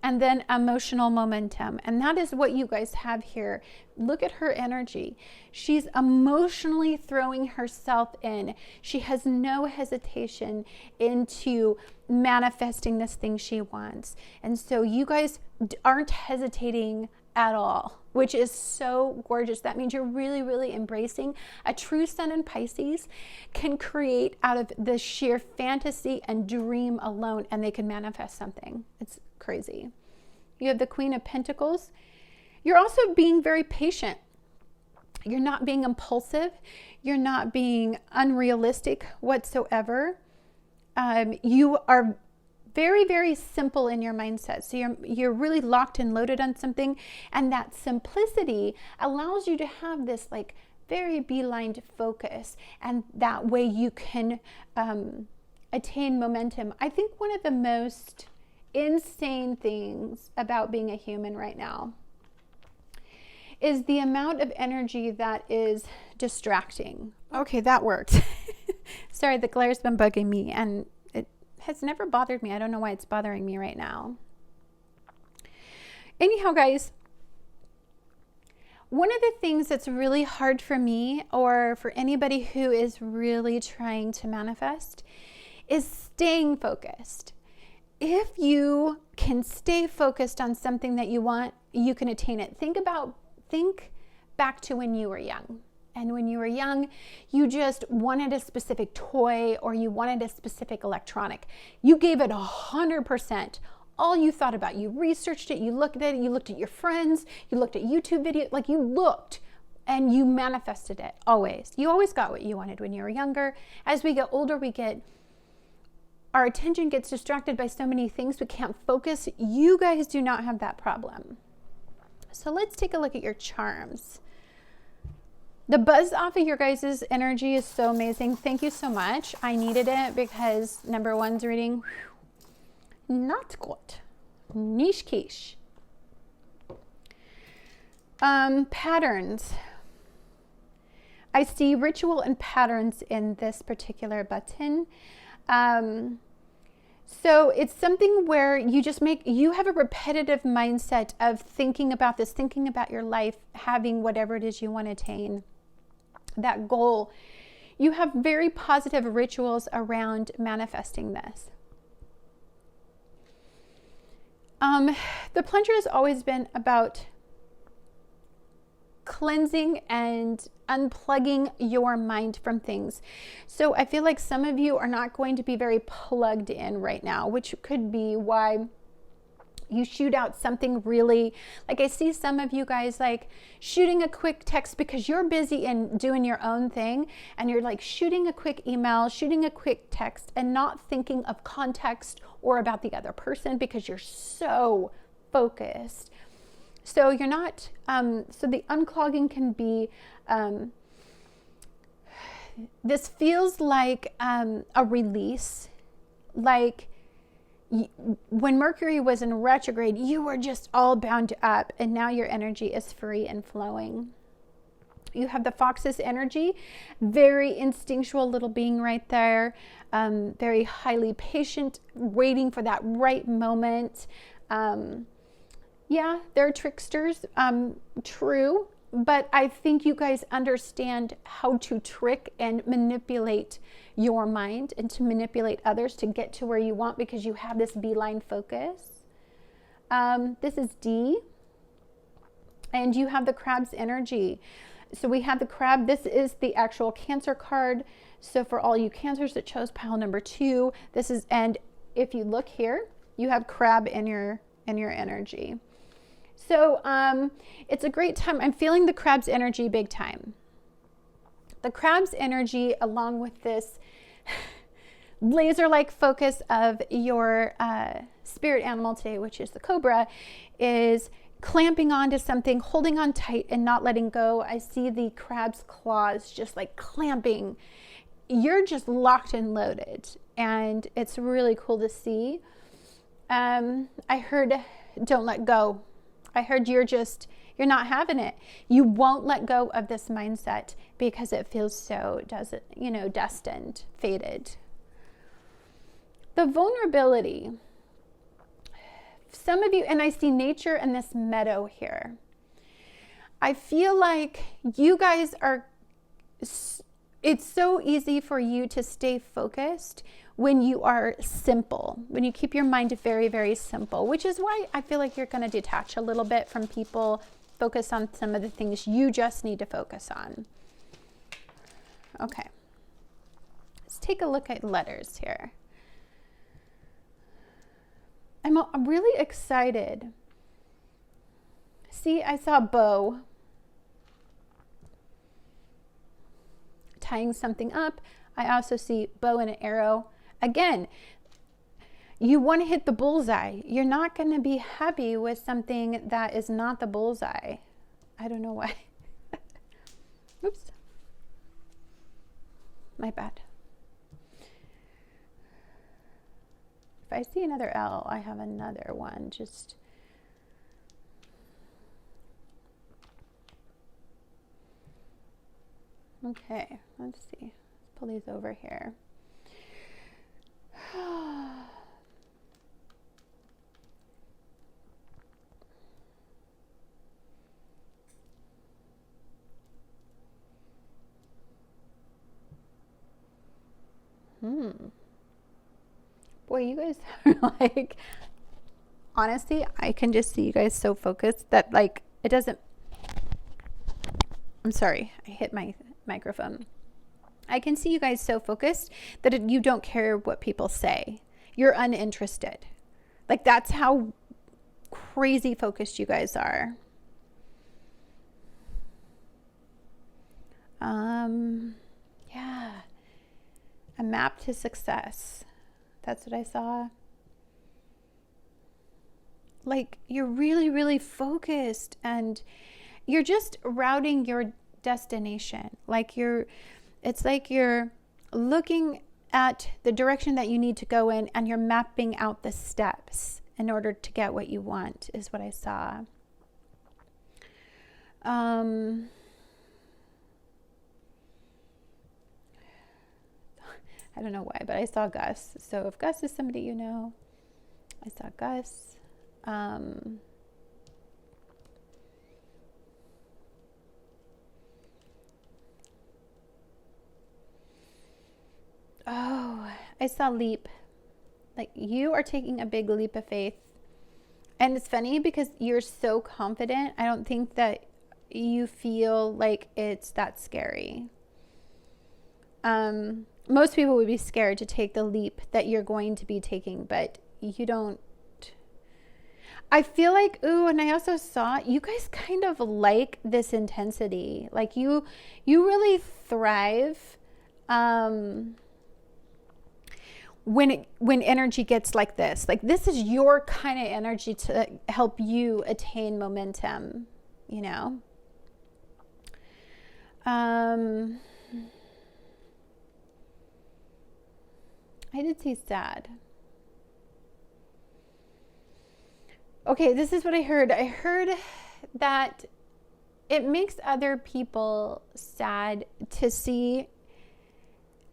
and then emotional momentum. And that is what you guys have here. Look at her energy. She's emotionally throwing herself in. She has no hesitation into manifesting this thing she wants. And so you guys aren't hesitating at all, which is so gorgeous. That means you're really, really embracing. A true sun in Pisces can create out of the sheer fantasy and dream alone, and they can manifest something. It's crazy. You have the Queen of Pentacles. You're also being very patient. You're not being impulsive. You're not being unrealistic whatsoever. You are very, very simple in your mindset. So you're really locked and loaded on something. And that simplicity allows you to have this like very beeline focus. And that way you can attain momentum. I think one of the most insane things about being a human right now is the amount of energy that is distracting. Okay, that worked. Sorry, the glare's been bugging me and has never bothered me. I don't know why it's bothering me right now. Anyhow, guys, one of the things that's really hard for me or for anybody who is really trying to manifest is staying focused. If you can stay focused on something that you want, you can attain it. Think back to when you were young. And when you were young, you just wanted a specific toy or you wanted a specific electronic. You gave it 100%. All you thought about, you researched it, you looked at it, you looked at your friends, you looked at YouTube videos, like you looked and you manifested it always. You always got what you wanted when you were younger. As we get older, our attention gets distracted by so many things, we can't focus. You guys do not have that problem. So let's take a look at your charms. The buzz off of your guys' energy is so amazing. Thank you so much. I needed it because number one's reading, not good. Niche quiche. Patterns. I see ritual and patterns in this particular button. So it's something where you have a repetitive mindset of thinking about this, thinking about your life, having whatever it is you want to attain, that goal. You have very positive rituals around manifesting this. The plunger has always been about cleansing and unplugging your mind from things. So I feel like some of you are not going to be very plugged in right now, which could be why you shoot out something really, like I see some of you guys like shooting a quick text because you're busy and doing your own thing, and you're like shooting a quick email, shooting a quick text, and not thinking of context or about the other person because you're so focused. So you're not, so the unclogging can be this feels like a release. Like when Mercury was in retrograde, you were just all bound up, and now your energy is free and flowing. You have the fox's energy, very instinctual little being right there, very highly patient, waiting for that right moment. Yeah, they're tricksters, true, but I think you guys understand how to trick and manipulate your mind and to manipulate others to get to where you want, because you have this beeline focus. This is D, and you have the crab's energy. So we have the crab. This is the actual Cancer card. So for all you Cancers that chose pile number 2, this is, and if you look here, you have crab in your energy. So it's a great time. I'm feeling the crab's energy big time. The crab's energy, along with this laser-like focus of your spirit animal today, which is the cobra, is clamping onto something, holding on tight and not letting go. I see the crab's claws just like clamping. You're just locked and loaded, and it's really cool to see. I heard don't let go. I heard you're not having it. You won't let go of this mindset because it feels so, destined, fated. The vulnerability. Some of you, and I see nature and this meadow here. I feel like you guys are, it's so easy for you to stay focused when you are simple, when you keep your mind very, very simple, which is why I feel like you're going to detach a little bit from people, focus on some of the things you just need to focus on. Okay. Let's take a look at letters here. I'm really excited. See, I saw a bow. Tying something up. I also see bow and an arrow. Again, you want to hit the bullseye. You're not going to be happy with something that is not the bullseye. I don't know why. Oops. My bad. If I see another L, I have another one. Just okay, let's see. Let's pull these over here. Boy, you guys are like, honestly, I can just see you guys so focused that like it doesn't, I'm sorry, I hit my microphone. I can see you guys so focused that you don't care what people say. You're uninterested. Like that's how crazy focused you guys are. Yeah. A map to success. That's what I saw. Like you're really, really focused and you're just routing your destination. It's like you're looking at the direction that you need to go in and you're mapping out the steps in order to get what you want, is what I saw. I don't know why, but I saw Gus. So if Gus is somebody you know, I saw Gus. Oh, I saw leap. Like you are taking a big leap of faith. And it's funny because you're so confident. I don't think that you feel like it's that scary. Most people would be scared to take the leap that you're going to be taking, but you don't. I feel like, ooh, and I also saw you guys kind of like this intensity. Like you really thrive when energy gets like this. Like this is your kind of energy to help you attain momentum, you know? I did see sad. Okay, this is what I heard. I heard that it makes other people sad to see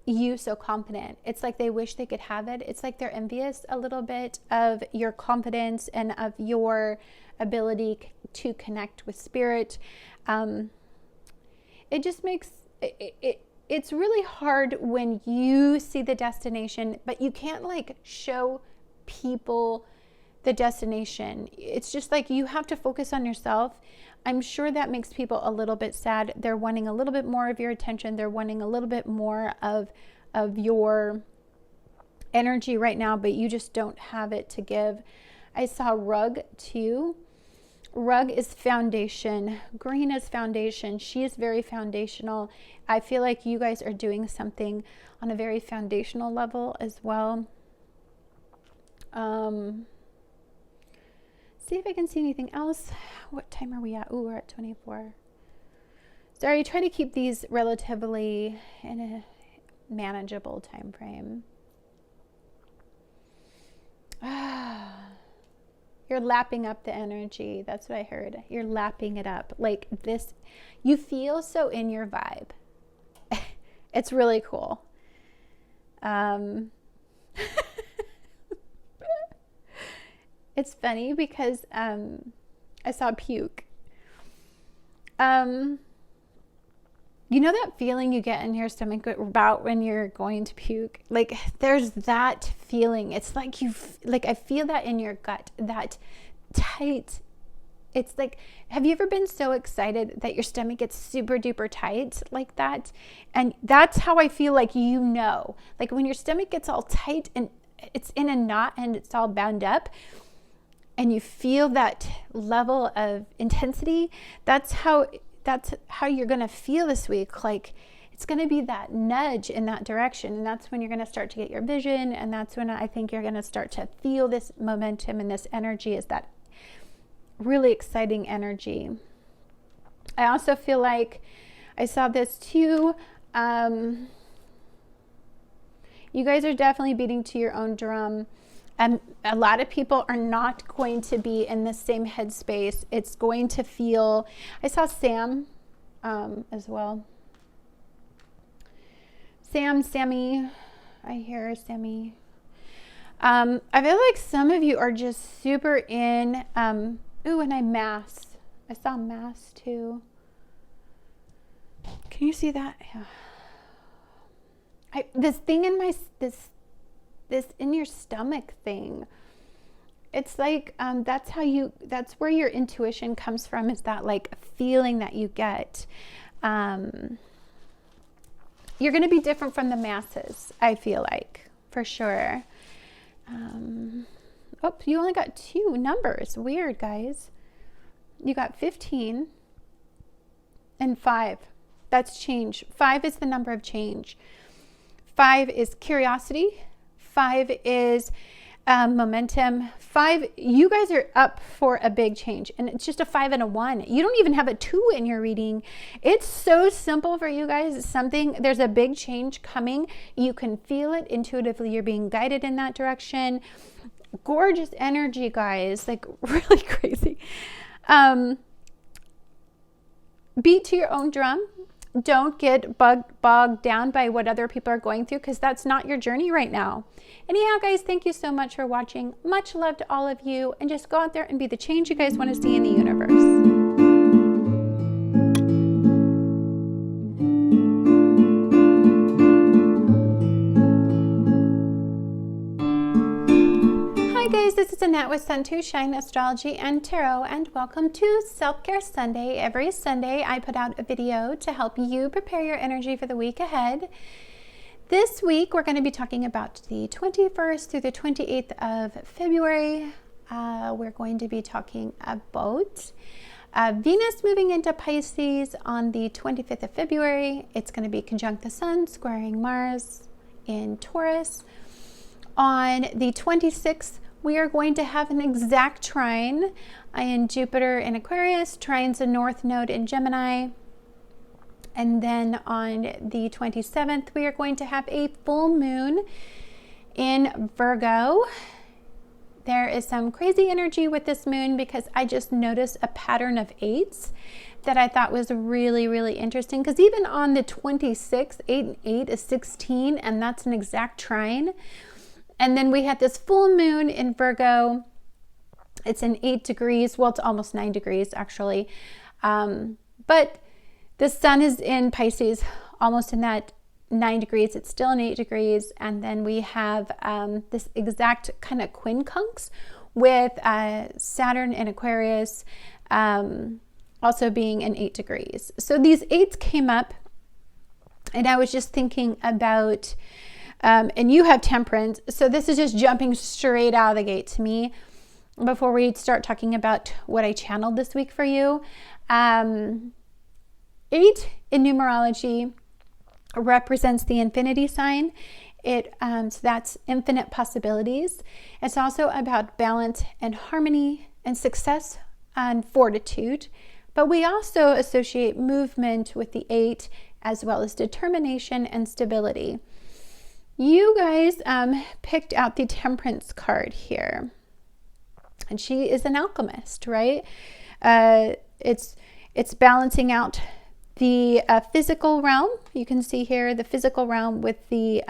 you so confident. It's like they wish they could have it. It's like they're envious a little bit of your confidence and of your ability to connect with spirit. It just makes it's really hard when you see the destination, but you can't like show people the destination. It's just like you have to focus on yourself. I'm sure that makes people a little bit sad. They're wanting a little bit more of your attention. They're wanting a little bit more of your energy right now, but you just don't have it to give. I saw rug too. Rug is foundation. Green is foundation. She is very foundational. I feel like you guys are doing something on a very foundational level as well. See if I can see anything else. What time are we at? Ooh, we're at 24. Sorry, try to keep these relatively in a manageable time frame. You're lapping up the energy. That's what I heard. You're lapping it up. Like this, you feel so in your vibe. It's really cool. It's funny because I saw puke. You know that feeling you get in your stomach about when you're going to puke? Like there's that feeling. It's like like I feel that in your gut, that tight. It's like, have you ever been so excited that your stomach gets super duper tight like that? And that's how I feel like, you know, like when your stomach gets all tight and it's in a knot and it's all bound up and you feel that level of intensity, that's how you're going to feel this week. Like it's going to be that nudge in that direction. And that's when you're going to start to get your vision. And that's when I think you're going to start to feel this momentum and this energy, is that really exciting energy. I also feel like I saw this too. You guys are definitely beating to your own drum. And a lot of people are not going to be in the same headspace. It's going to feel, I saw Sam as well. Sammy, I hear Sammy. I feel like some of you are just super in, ooh, and I saw mass too. Can you see that? Yeah. This thing in this in your stomach thing. It's like, that's where your intuition comes from, is that like feeling that you get. You're going to be different from the masses, I feel like, for sure. Oh, you only got 2 numbers. Weird, guys. You got 15 and 5. That's change. 5 is the number of change. 5 is curiosity. 5 is momentum. 5, you guys are up for a big change, and it's just a 5 and a 1. You don't even have a 2 in your reading. It's so simple for you guys. It's there's a big change coming. You can feel it intuitively. You're being guided in that direction. Gorgeous energy, guys, like really crazy. Beat to your own drum. Don't get bogged down by what other people are going through, because that's not your journey right now. Anyhow, guys, thank you so much for watching. Much love to all of you, and just go out there and be the change you guys want to see in the universe. Hi guys, this is Annette with Sun to Shine Astrology and Tarot, and welcome to Self-Care Sunday. Every Sunday I put out a video to help you prepare your energy for the week ahead. This week we're going to be talking about the 21st through the 28th of February. We're going to be talking about Venus moving into Pisces on the 25th of February. It's going to be conjunct the Sun, squaring Mars in Taurus. On the 26th, we are going to have an exact trine in Jupiter in Aquarius. Trine's a North Node in Gemini. And then on the 27th, we are going to have a full moon In Virgo, there is some crazy energy with this moon because I just noticed a pattern of 8s that I thought was really, really interesting. Because even on the 26th, 8 and 8 is 16, and that's an exact trine. And then we had this full moon in Virgo. It's in 8 degrees. Well, it's almost 9 degrees, actually. But the sun is in Pisces, almost in that 9 degrees. It's still in 8 degrees. And then we have this exact kind of quincunx with Saturn in Aquarius also being in 8 degrees. So these 8s came up, and I was just thinking about, and you have Temperance. So this is just jumping straight out of the gate to me before we start talking about what I channeled this week for you. 8 in numerology represents the infinity sign. So that's infinite possibilities. It's also about balance and harmony and success and fortitude. But we also associate movement with the 8, as well as determination and stability. You guys picked out the Temperance card here. And she is an alchemist, right? It's balancing out the physical realm. You can see here the physical realm with the,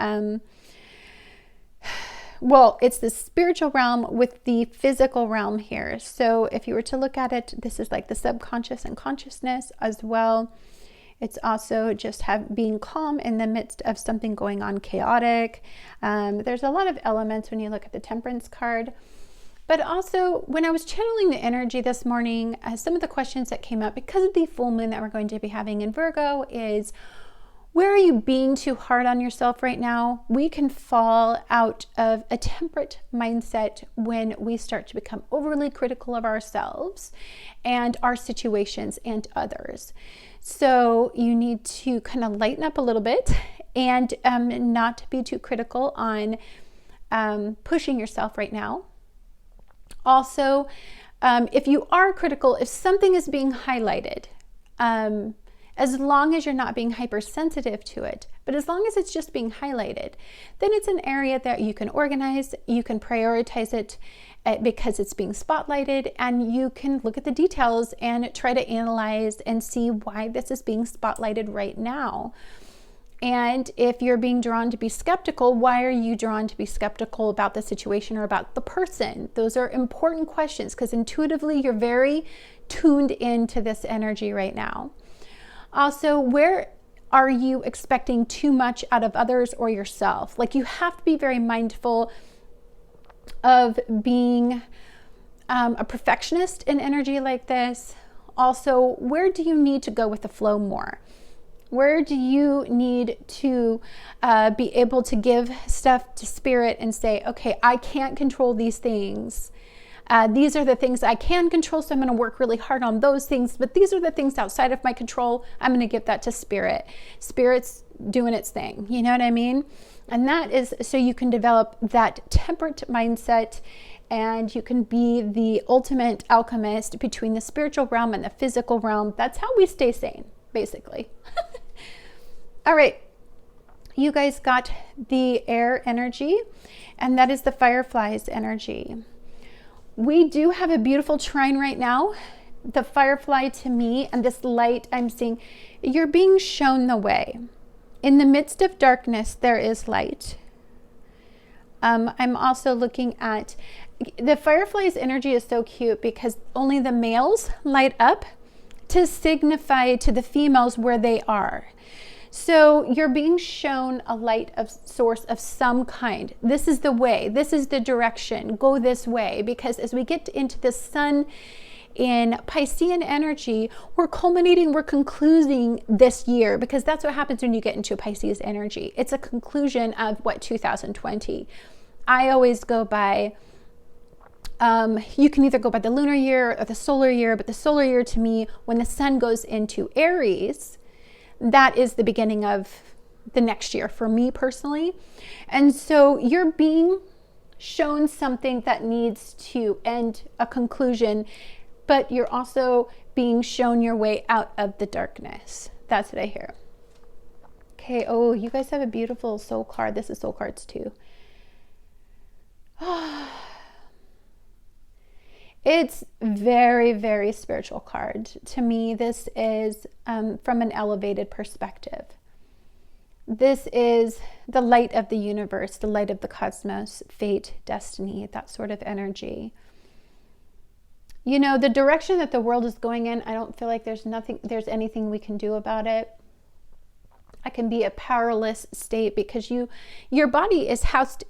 it's the spiritual realm with the physical realm here. So if you were to look at it, this is like the subconscious and consciousness as well. It's also just being calm in the midst of something going on chaotic. There's a lot of elements when you look at the Temperance card. But also, when I was channeling the energy this morning, some of the questions that came up because of the full moon that we're going to be having in Virgo is, where are you being too hard on yourself right now? We can fall out of a temperate mindset when we start to become overly critical of ourselves and our situations and others. So you need to kind of lighten up a little bit and not be too critical on pushing yourself right now. Also, if you are critical, if something is being highlighted, as long as you're not being hypersensitive to it, but as long as it's just being highlighted, then it's an area that you can organize, you can prioritize it because it's being spotlighted, and you can look at the details and try to analyze and see why this is being spotlighted right now. And if you're being drawn to be skeptical, why are you drawn to be skeptical about the situation or about the person? Those are important questions because intuitively you're very tuned into this energy right now. Also, where are you expecting too much out of others or yourself? Like, you have to be very mindful of being a perfectionist in energy like this. Also, where do you need to go with the flow more? Where do you need to be able to give stuff to spirit and say, okay, I can't control these things. These are the things I can control, so I'm going to work really hard on those things. But these are the things outside of my control. I'm going to give that to spirit. Spirit's doing its thing. You know what I mean? And that is so you can develop that temperate mindset, and you can be the ultimate alchemist between the spiritual realm and the physical realm. That's how we stay sane, basically. All right. You guys got the air energy, and that is the fireflies energy. We do have a beautiful trine right now. The firefly, to me, and this light I'm seeing, you're being shown the way. In the midst of darkness, there is light. I'm also looking at the firefly's energy is so cute because only the males light up to signify to the females where they are. So you're being shown a light of source of some kind. This is the way, this is the direction, go this way. Because as we get into the sun in Piscean energy, we're culminating, we're concluding this year, because that's what happens when you get into Pisces energy. It's a conclusion of 2020. I always go by, you can either go by the lunar year or the solar year, but the solar year to me, when the sun goes into Aries, that is the beginning of the next year for me personally. And so you're being shown something that needs to end, a conclusion, but you're also being shown your way out of the darkness. That's what I hear. Okay, oh, you guys have a beautiful soul card. This is soul cards too. It's very, very spiritual card. To me, this is from an elevated perspective. This is the light of the universe, the light of the cosmos, fate, destiny, that sort of energy. You know, the direction that the world is going in, I don't feel like there's anything we can do about it. I can be a powerless state because your body is housed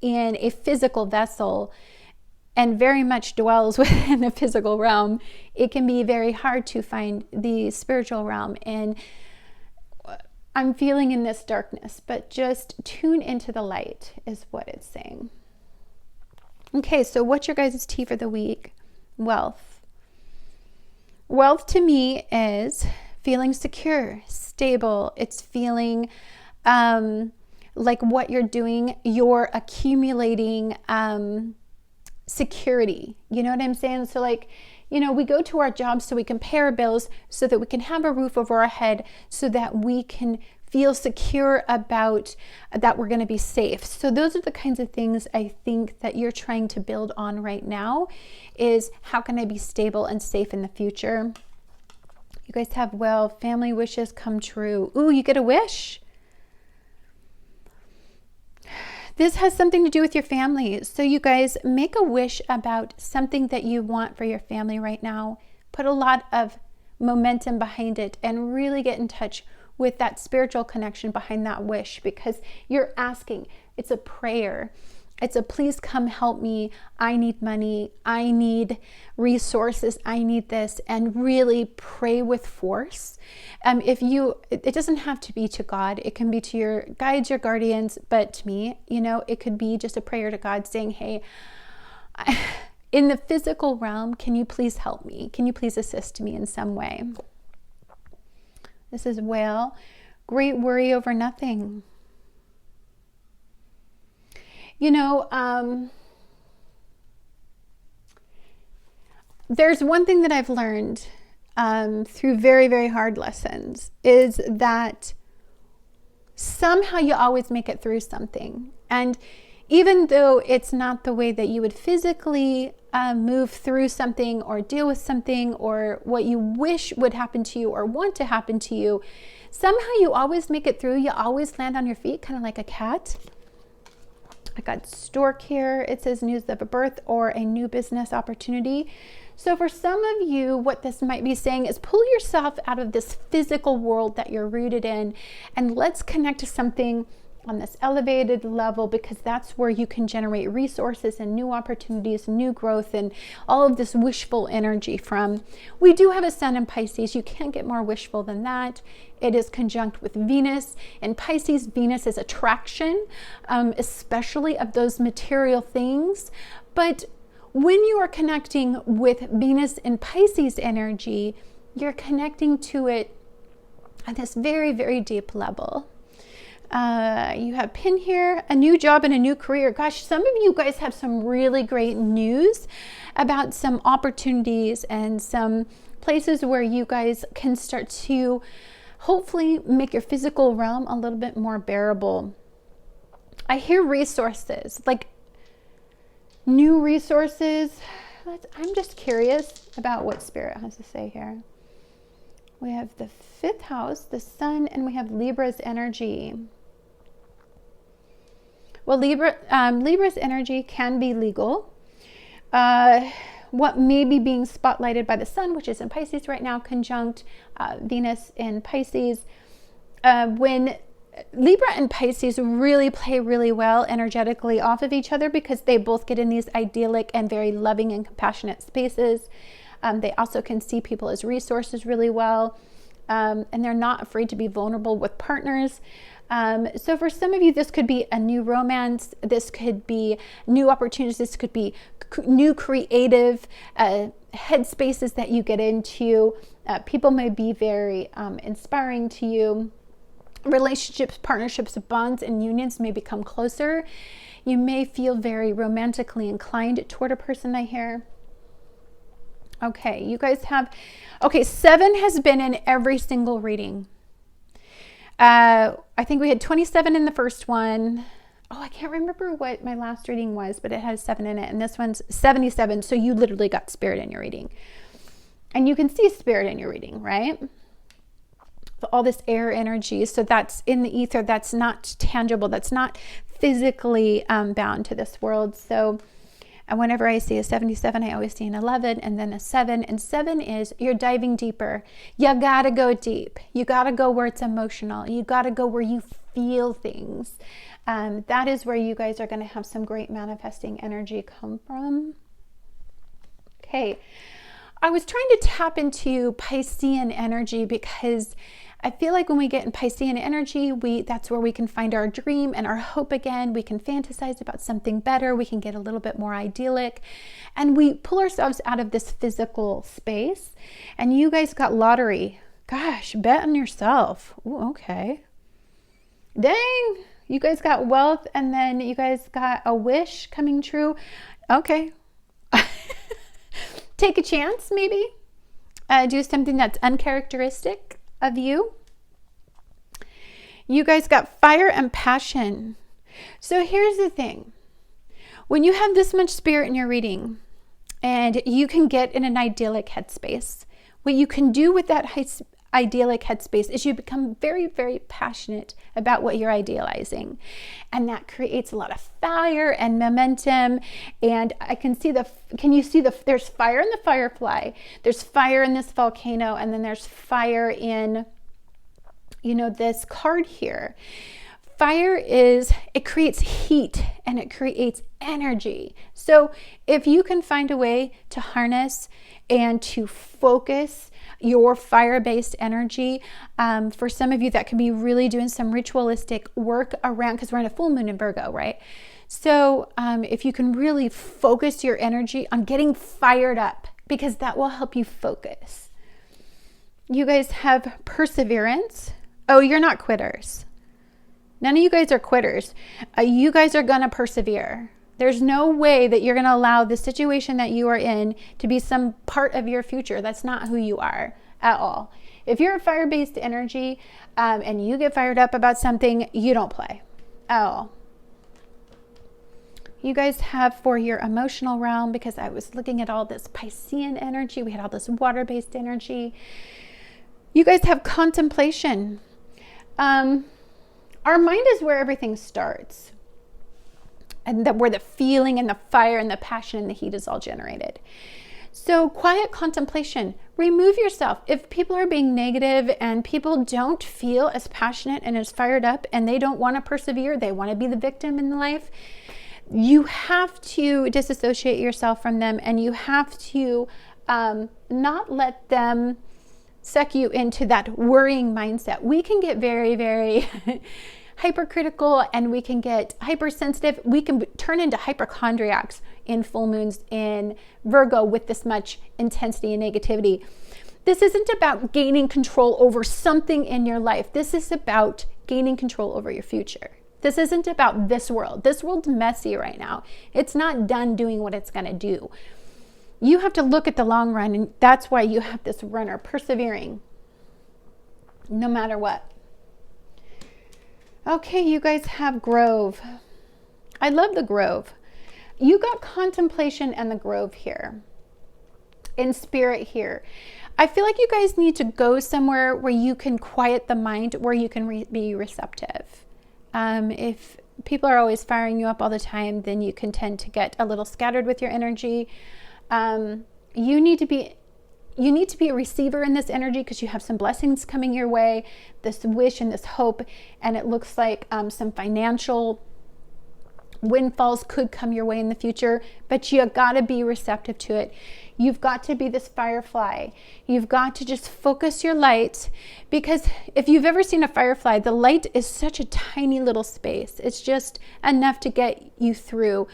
in a physical vessel and very much dwells within the physical realm. It can be very hard to find the spiritual realm. And I'm feeling in this darkness, but just tune into the light is what it's saying. Okay, so what's your guys' tea for the week? Wealth. Wealth to me is feeling secure, stable. It's feeling like what you're doing, you're accumulating security. You know what I'm saying? So like, you know, we go to our jobs so we can pay our bills, so that we can have a roof over our head, so that we can feel secure about that we're going to be safe. So those are the kinds of things I think that you're trying to build on right now, is how can I be stable and safe in the future? You guys have, well, family wishes come true. Ooh, you get a wish. This has something to do with your family. So you guys make a wish about something that you want for your family right now. Put a lot of momentum behind it and really get in touch with that spiritual connection behind that wish, because you're asking. It's a prayer. It's a please come help me. I need money. I need resources. I need this. And really pray with force. It doesn't have to be to God. It can be to your guides, your guardians. But to me, you know, it could be just a prayer to God saying, hey, in the physical realm, can you please help me? Can you please assist me in some way? This is whale. Great worry over nothing. You know, there's one thing that I've learned through very, very hard lessons, is that somehow you always make it through something. And even though it's not the way that you would physically move through something or deal with something, or what you wish would happen to you or want to happen to you, somehow you always make it through. You always land on your feet, kind of like a cat. I got stork here. It says news of a birth or a new business opportunity. So for some of you, what this might be saying is pull yourself out of this physical world that you're rooted in, and let's connect to something on this elevated level, because that's where you can generate resources and new opportunities, new growth, and all of this wishful energy from. We do have a sun in Pisces. You can't get more wishful than that. It is conjunct with Venus. In Pisces, Venus is attraction, especially of those material things. But when you are connecting with Venus in Pisces energy, you're connecting to it at this very, very deep level. You have pin here, a new job and a new career. Gosh, some of you guys have some really great news about some opportunities and some places where you guys can start to hopefully make your physical realm a little bit more bearable. I hear resources, like new resources. I'm just curious about what Spirit has to say here. We have the 5th house, the sun, and we have Libra's energy. Well, Libra's energy can be legal. What may be being spotlighted by the sun, which is in Pisces right now, conjunct Venus in Pisces. When Libra and Pisces really play really well energetically off of each other, because they both get in these idyllic and very loving and compassionate spaces. They also can see people as resources really well. And they're not afraid to be vulnerable with partners. So for some of you, this could be a new romance. This could be new opportunities. This could be new creative headspaces that you get into. People may be very inspiring to you. Relationships, partnerships, bonds, and unions may become closer. You may feel very romantically inclined toward a person, I hear. Okay, you guys have, 7 has been in every single reading. I think we had 27 in the first one. oh, I can't remember what my last reading was, but it has 7 in it. And this one's 77. So you literally got spirit in your reading. And you can see spirit in your reading, right? So all this air energy. So that's in the ether. That's not tangible. That's not physically bound to this world. So and whenever I see a 77, I always see an 11 and then a 7. And 7 is you're diving deeper. You gotta go deep. You gotta go where it's emotional. You gotta go where you feel things. That is where you guys are going to have some great manifesting energy come from. Okay. I was trying to tap into Piscean energy because I feel like when we get in Piscean energy, that's where we can find our dream and our hope again. We can fantasize about something better. We can get a little bit more idyllic. And we pull ourselves out of this physical space. And you guys got lottery. Gosh, bet on yourself. Ooh, okay. Dang. You guys got wealth, and then you guys got a wish coming true. Okay. Take a chance, maybe. Do something that's uncharacteristic of you. You guys got fire and passion. So here's the thing. When you have this much spirit in your reading, and you can get in an idyllic headspace, what you can do with that idyllic headspace is you become very, very passionate about what you're idealizing. And that creates a lot of fire and momentum. And can you see there's fire in the firefly, there's fire in this volcano, and then there's fire in, this card here. Fire it creates heat and it creates energy. So if you can find a way to harness and to focus your fire-based energy, for some of you that can be really doing some ritualistic work around, because we're in a full moon in Virgo, right? So if you can really focus your energy on getting fired up, because that will help you focus. You guys have perseverance. Oh, you're not quitters. None of you guys are quitters. You guys are going to persevere. There's no way that you're going to allow the situation that you are in to be some part of your future. That's not who you are at all. If you're a fire-based energy and you get fired up about something, you don't play at all. You guys have for your emotional realm, because I was looking at all this Piscean energy. We had all this water-based energy. You guys have contemplation. Our mind is where everything starts. And where the feeling and the fire and the passion and the heat is all generated. So quiet contemplation, remove yourself. If people are being negative and people don't feel as passionate and as fired up and they don't want to persevere, they want to be the victim in life, you have to disassociate yourself from them, and you have to not let them suck you into that worrying mindset. We can get very, very hypercritical, and we can get hypersensitive. We can turn into hypochondriacs in full moons in Virgo with this much intensity and negativity. This isn't about gaining control over something in your life. This is about gaining control over your future. This isn't about this world. This world's messy right now. It's not done doing what it's going to do. You have to look at the long run, and that's why you have this runner persevering no matter what. Okay, you guys have Grove. I love the Grove. You got contemplation and the Grove here. In spirit here. I feel like you guys need to go somewhere where you can quiet the mind, where you can be receptive. If people are always firing you up all the time, then you can tend to get a little scattered with your energy. You need to be a receiver in this energy, because you have some blessings coming your way, this wish and this hope, and it looks like some financial windfalls could come your way in the future, but you got to be receptive to it. You've got to be this firefly. You've got to just focus your light, because if you've ever seen a firefly, the light is such a tiny little space. It's just enough to get you through.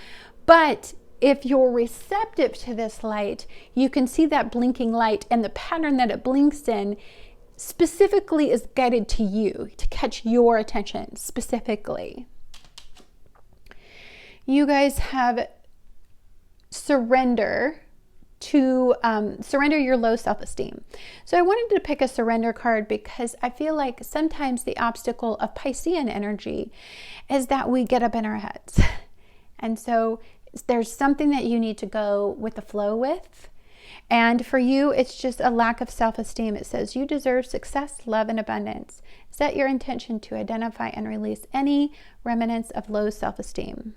But if you're receptive to this light, you can see that blinking light, and the pattern that it blinks in specifically is guided to you to catch your attention specifically. You guys have surrender to surrender your low self-esteem. So I wanted to pick a surrender card because I feel like sometimes the obstacle of Piscean energy is that we get up in our heads. And so there's something that you need to go with the flow with. And for you, it's just a lack of self-esteem. It says you deserve success, love, and abundance. Set your intention to identify and release any remnants of low self-esteem.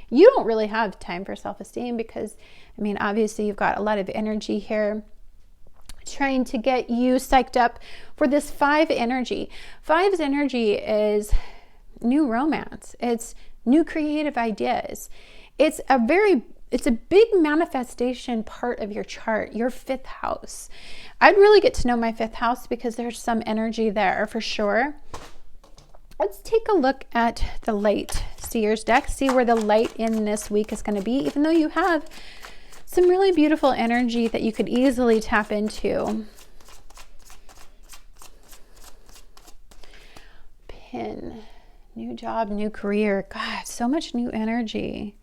You don't really have time for self-esteem because, I mean, obviously you've got a lot of energy here trying to get you psyched up for this 5 energy. 5's energy is new romance. It's new creative ideas. It's a big manifestation part of your chart, your 5th house. I'd really get to know my 5th house because there's some energy there for sure. Let's take a look at the light seers deck, see where the light in this week is going to be, even though you have some really beautiful energy that you could easily tap into. Pin, new job, new career. God, so much new energy.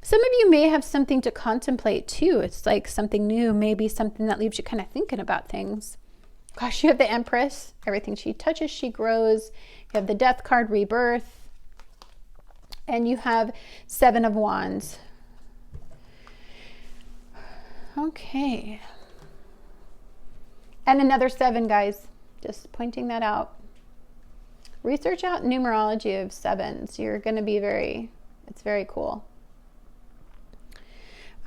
Some of you may have something to contemplate too. It's like something new, maybe something that leaves you kind of thinking about things. Gosh, you have the Empress. Everything she touches, she grows. You have the Death card, rebirth. And you have 7 of Wands. Okay. And another 7, guys. Just pointing that out. Research out numerology of 7s. You're going to be it's very cool.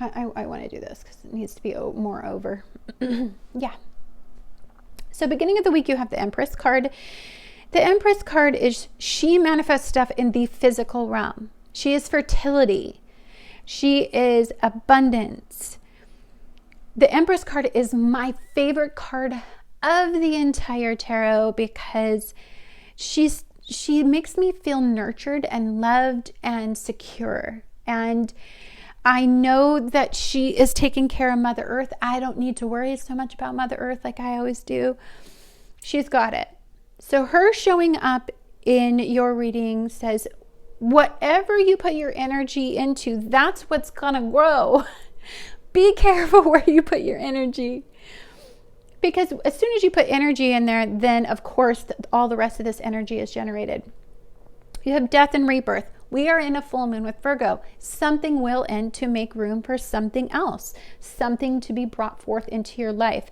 I want to do this because it needs to be more over. Yeah. So beginning of the week, you have the Empress card. The Empress card is she manifests stuff in the physical realm. She is fertility. She is abundance. The Empress card is my favorite card of the entire tarot because she makes me feel nurtured and loved and secure. And I know that she is taking care of Mother Earth. I don't need to worry so much about Mother Earth like I always do. She's got it. So her showing up in your reading says, whatever you put your energy into, that's what's going to grow. Be careful where you put your energy. Because as soon as you put energy in there, then of course all the rest of this energy is generated. You have death and rebirth. We are in a full moon with Virgo. Something will end to make room for something else, something to be brought forth into your life.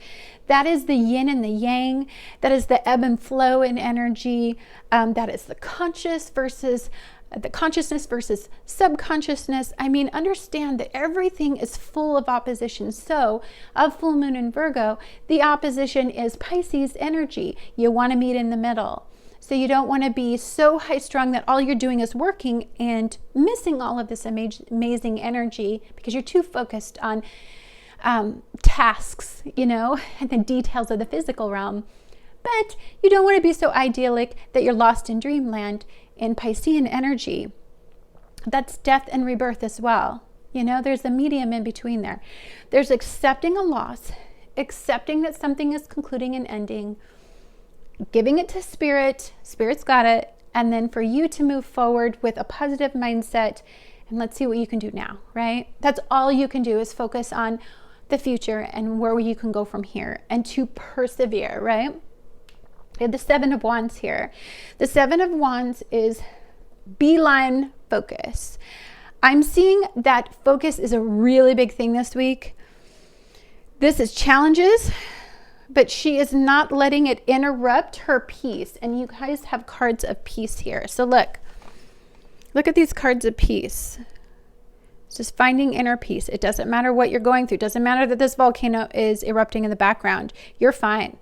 That is the yin and the yang. That is the ebb and flow in energy. That is the consciousness versus subconsciousness. I mean, understand that everything is full of opposition. So, of full moon in Virgo, the opposition is Pisces energy. You want to meet in the middle. So you don't want to be so high strung that all you're doing is working and missing all of this amazing energy because you're too focused on tasks, and the details of the physical realm. But you don't want to be so idyllic that you're lost in dreamland in Piscean energy. That's death and rebirth as well. There's a medium in between there. There's accepting a loss, accepting that something is concluding and ending, giving it to Spirit. Spirit's got it. And then for you to move forward with a positive mindset and let's see what you can do now, right? That's all you can do is focus on the future and where you can go from here and to persevere, right? We have the 7 of Wands here. The 7 of Wands is beeline focus. I'm seeing that focus is a really big thing this week. This is challenges, but she is not letting it interrupt her peace. And you guys have cards of peace here. So look at these cards of peace. It's just finding inner peace. It doesn't matter what you're going through. It doesn't matter that this volcano is erupting in the background. You're fine.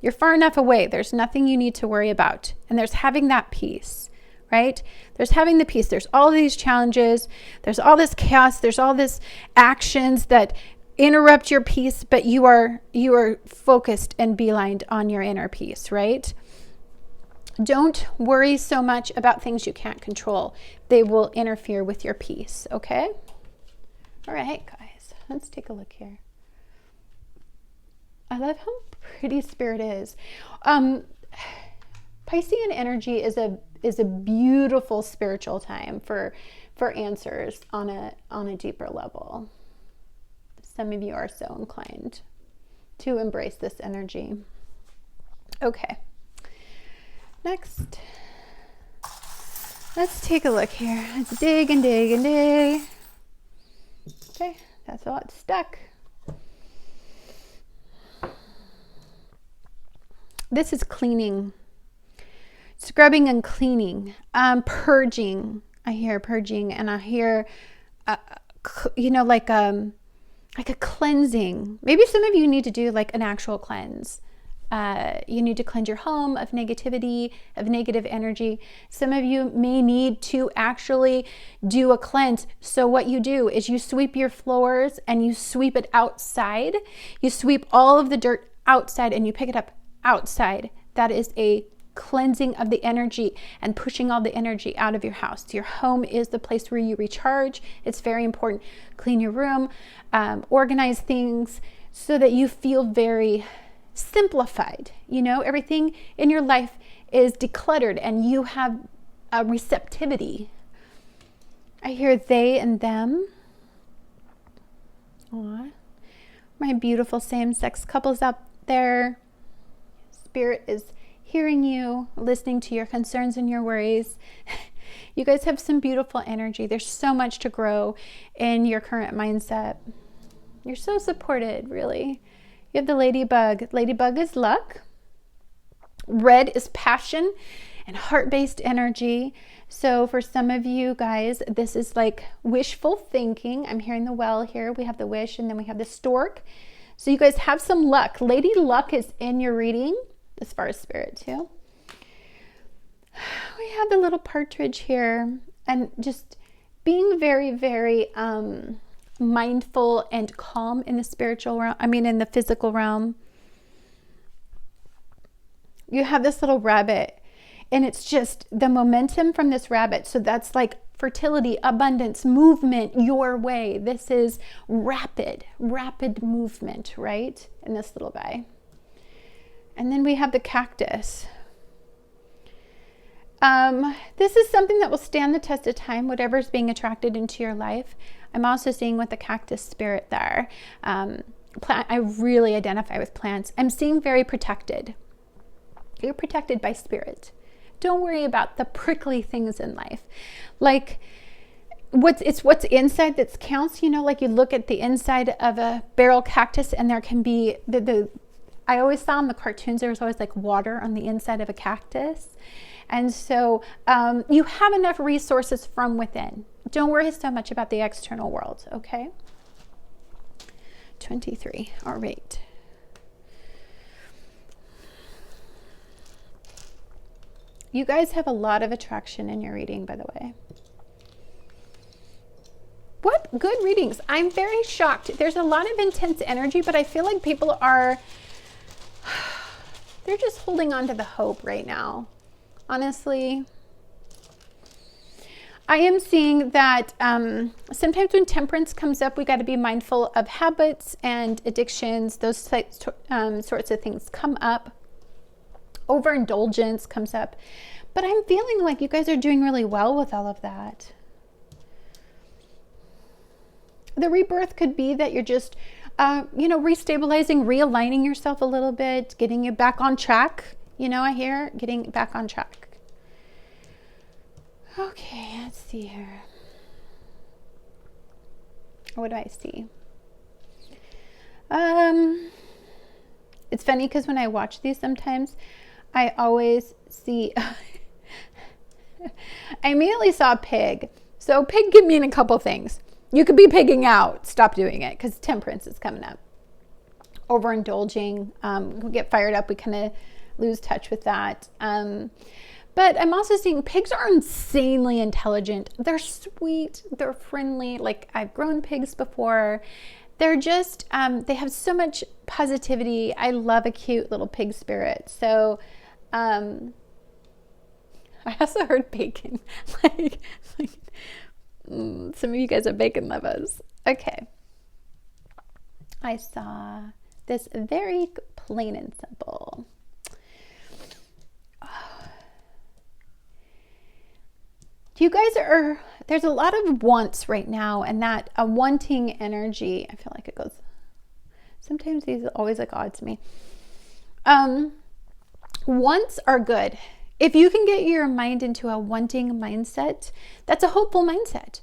You're far enough away. There's nothing you need to worry about. And there's having that peace, right? There's having the peace. There's all these challenges. There's all this chaos. There's all this actions that interrupt your peace, but you are focused and beelined on your inner peace, right? Don't worry so much about things you can't control. They will interfere with your peace, okay? All right, guys, let's take a look here. I love how pretty Spirit is. Piscean energy is a beautiful spiritual time for answers on a deeper level. Some of you are so inclined to embrace this energy. Okay. Next, let's take a look here. Let's dig and dig and dig. Okay, that's a lot stuck. This is cleaning, scrubbing and cleaning, purging. I hear purging, and I hear, like a cleansing. Maybe some of you need to do like an actual cleanse. You need to cleanse your home of negativity, of negative energy. Some of you may need to actually do a cleanse. So what you do is you sweep your floors and you sweep it outside. You sweep all of the dirt outside and you pick it up outside. That is a cleansing of the energy and pushing all the energy out of your house. Your home is the place where you recharge. It's very important. Clean your room, organize things so that you feel very simplified. Everything in your life is decluttered and you have a receptivity. I hear they and them. Aww. My beautiful same-sex couples out there. Spirit is hearing you, listening to your concerns and your worries. You guys have some beautiful energy. There's so much to grow in your current mindset. You're so supported, really. You have the ladybug. Ladybug is luck. Red is passion and heart-based energy. So for some of you guys, this is like wishful thinking. I'm hearing the well here. We have the wish and then we have the stork. So you guys have some luck. Lady Luck is in your reading as far as spirit too. We have the little partridge here and just being very, very mindful and calm in the spiritual realm. In the physical realm. You have this little rabbit and it's just the momentum from this rabbit. So that's like fertility, abundance, movement your way. This is rapid movement, right? In this little guy. And then we have the cactus. This is something that will stand the test of time, whatever's being attracted into your life. I'm also seeing with the cactus spirit there. I really identify with plants. I'm seeing very protected. You're protected by spirit. Don't worry about the prickly things in life. Like it's what's inside that counts. Like you look at the inside of a barrel cactus and there can be I always saw in the cartoons there was always like water on the inside of a cactus. And so you have enough resources from within. Don't worry so much about the external world, okay? 23, all right. You guys have a lot of attraction in your reading, by the way. What good readings. I'm very shocked. There's a lot of intense energy, but I feel like people are, they're just holding on to the hope right now. Honestly, I am seeing that sometimes when temperance comes up, we got to be mindful of habits and addictions. Those sorts of things come up. Overindulgence comes up. But I'm feeling like you guys are doing really well with all of that. The rebirth could be that you're just, restabilizing, realigning yourself a little bit, getting you back on track. I hear getting back on track. Okay, let's see here. What do I see? It's funny because when I watch these sometimes, I always see, I immediately saw a pig. So pig could mean a couple things. You could be pigging out. Stop doing it because temperance is coming up. Overindulging. We get fired up. We kind of lose touch with that. But I'm also seeing pigs are insanely intelligent. They're sweet. They're friendly. Like I've grown pigs before. They're just, they have so much positivity. I love a cute little pig spirit. So, I also heard bacon. Some of you guys are bacon lovers. Okay. I saw this very plain and simple. You guys are there's a lot of wants right now, and that a wanting energy, I feel like it goes, sometimes these are always like odd to me. Wants are good. If you can get your mind into a wanting mindset, that's a hopeful mindset,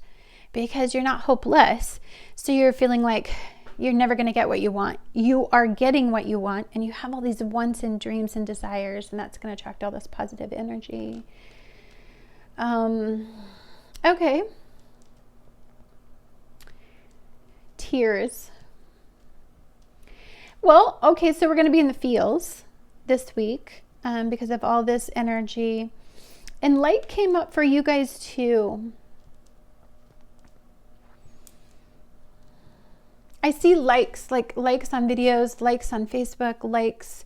because you're not hopeless. So you're feeling like you're never going to get what you want. You are getting what you want, and you have all these wants and dreams and desires, and that's going to attract all this positive energy. Okay. Tears. Well, okay, so we're going to be in the feels this week because of all this energy. And light came up for you guys too. I see likes, like likes on videos, likes on Facebook, likes,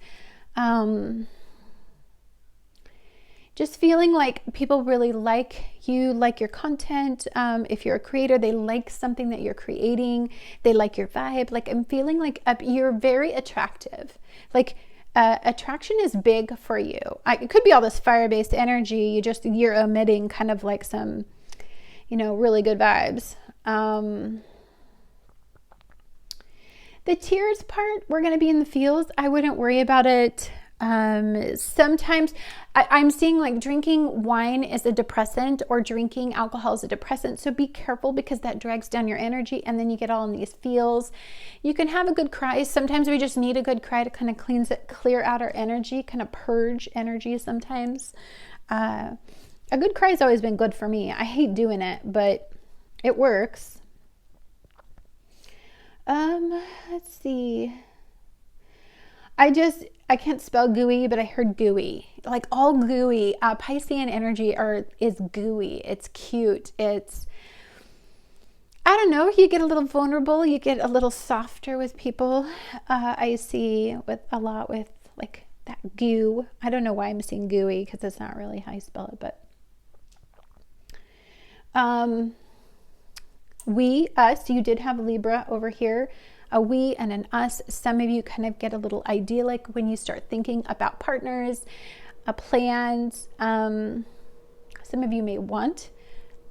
just feeling like people really like you, like your content. If you're a creator, they like something that you're creating. They like your vibe. Like, I'm feeling like you're very attractive. Like, attraction is big for you. It could be all this fire-based energy. You're emitting kind of like some, really good vibes. The tears part, we're going to be in the feels. I wouldn't worry about it. Sometimes I'm seeing like drinking wine is a depressant, or drinking alcohol is a depressant. So be careful, because that drags down your energy, and then you get all in these feels. You can have a good cry. Sometimes we just need a good cry to kind of clear out our energy, kind of purge energy sometimes. A good cry has always been good for me. I hate doing it, but it works. Let's see. I can't spell gooey, but I heard gooey. Like all gooey. Piscean energy is gooey. It's cute. It's, I don't know, you get a little vulnerable. You get a little softer with people. I see a lot with like that goo. I don't know why I'm seeing gooey, because it's not really how you spell it, but we, us, you did have Libra over here, a we and an us. Some of you kind of get a little idyllic when you start thinking about partners, plans. Some of you may want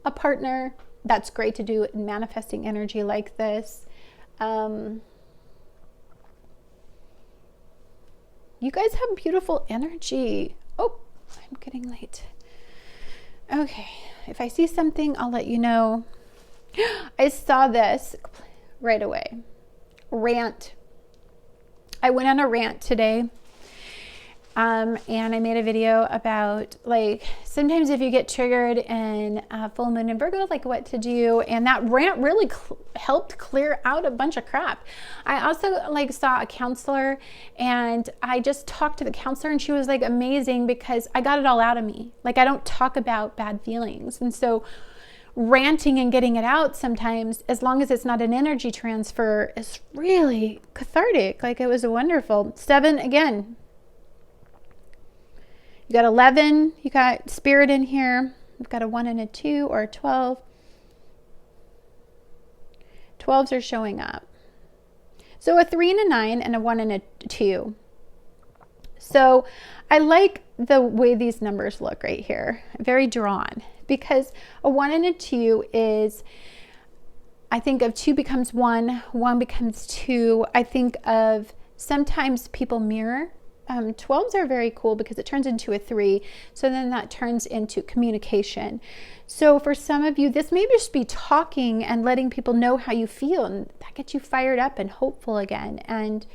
a partner. That's great to do in manifesting energy like this. You guys have beautiful energy. Oh, I'm getting late. Okay, if I see something, I'll let you know. I saw this right away. Rant. I went on a rant today. And I made a video about, like, sometimes if you get triggered in full moon in Virgo, like what to do. And that rant really helped clear out a bunch of crap. I also saw a counselor, and I just talked to the counselor, and she was like amazing, because I got it all out of me. Like, I don't talk about bad feelings. And so ranting and getting it out sometimes, as long as it's not an energy transfer, is really cathartic. Like, it was wonderful. 7 again. You got 11, you got spirit in here. We've got a 1 and a 2, or a 12. 12s are showing up. So a 3 and a 9 and a 1 and a 2. So I like the way these numbers look right here. Very drawn, because a 1 and a 2 is, I think of 2 becomes 1, 1 becomes 2. I think of sometimes people mirror. 12s are very cool, because it turns into a 3. So then that turns into communication. So for some of you, this may just be talking and letting people know how you feel, and that gets you fired up and hopeful again, and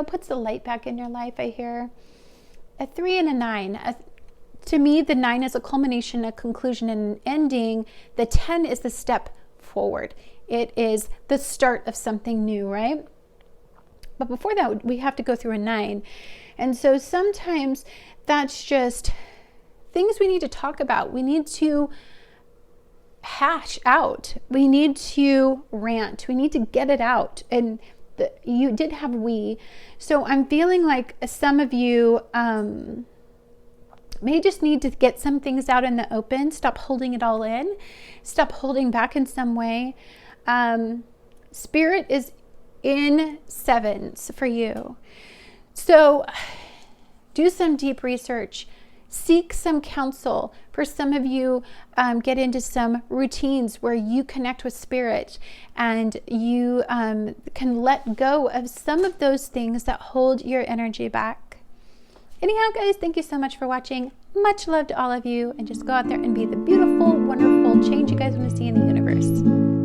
puts the light back in your life. I hear a 3 and a 9. To me, the 9 is a culmination, a conclusion, and an ending. The 10 is the step forward. It is the start of something new, right? But before that, we have to go through a 9. And so sometimes that's just things we need to talk about. We need to hash out. We need to rant. We need to get it out. And you did have we. So I'm feeling like some of you may just need to get some things out in the open. Stop holding it all in. Stop holding back in some way. Spirit is in 7s for you. So do some deep research. Seek some counsel. For some of you, get into some routines where you connect with spirit and you can let go of some of those things that hold your energy back. Anyhow, guys, thank you so much for watching. Much love to all of you, and just go out there and be the beautiful, wonderful change you guys want to see in the universe.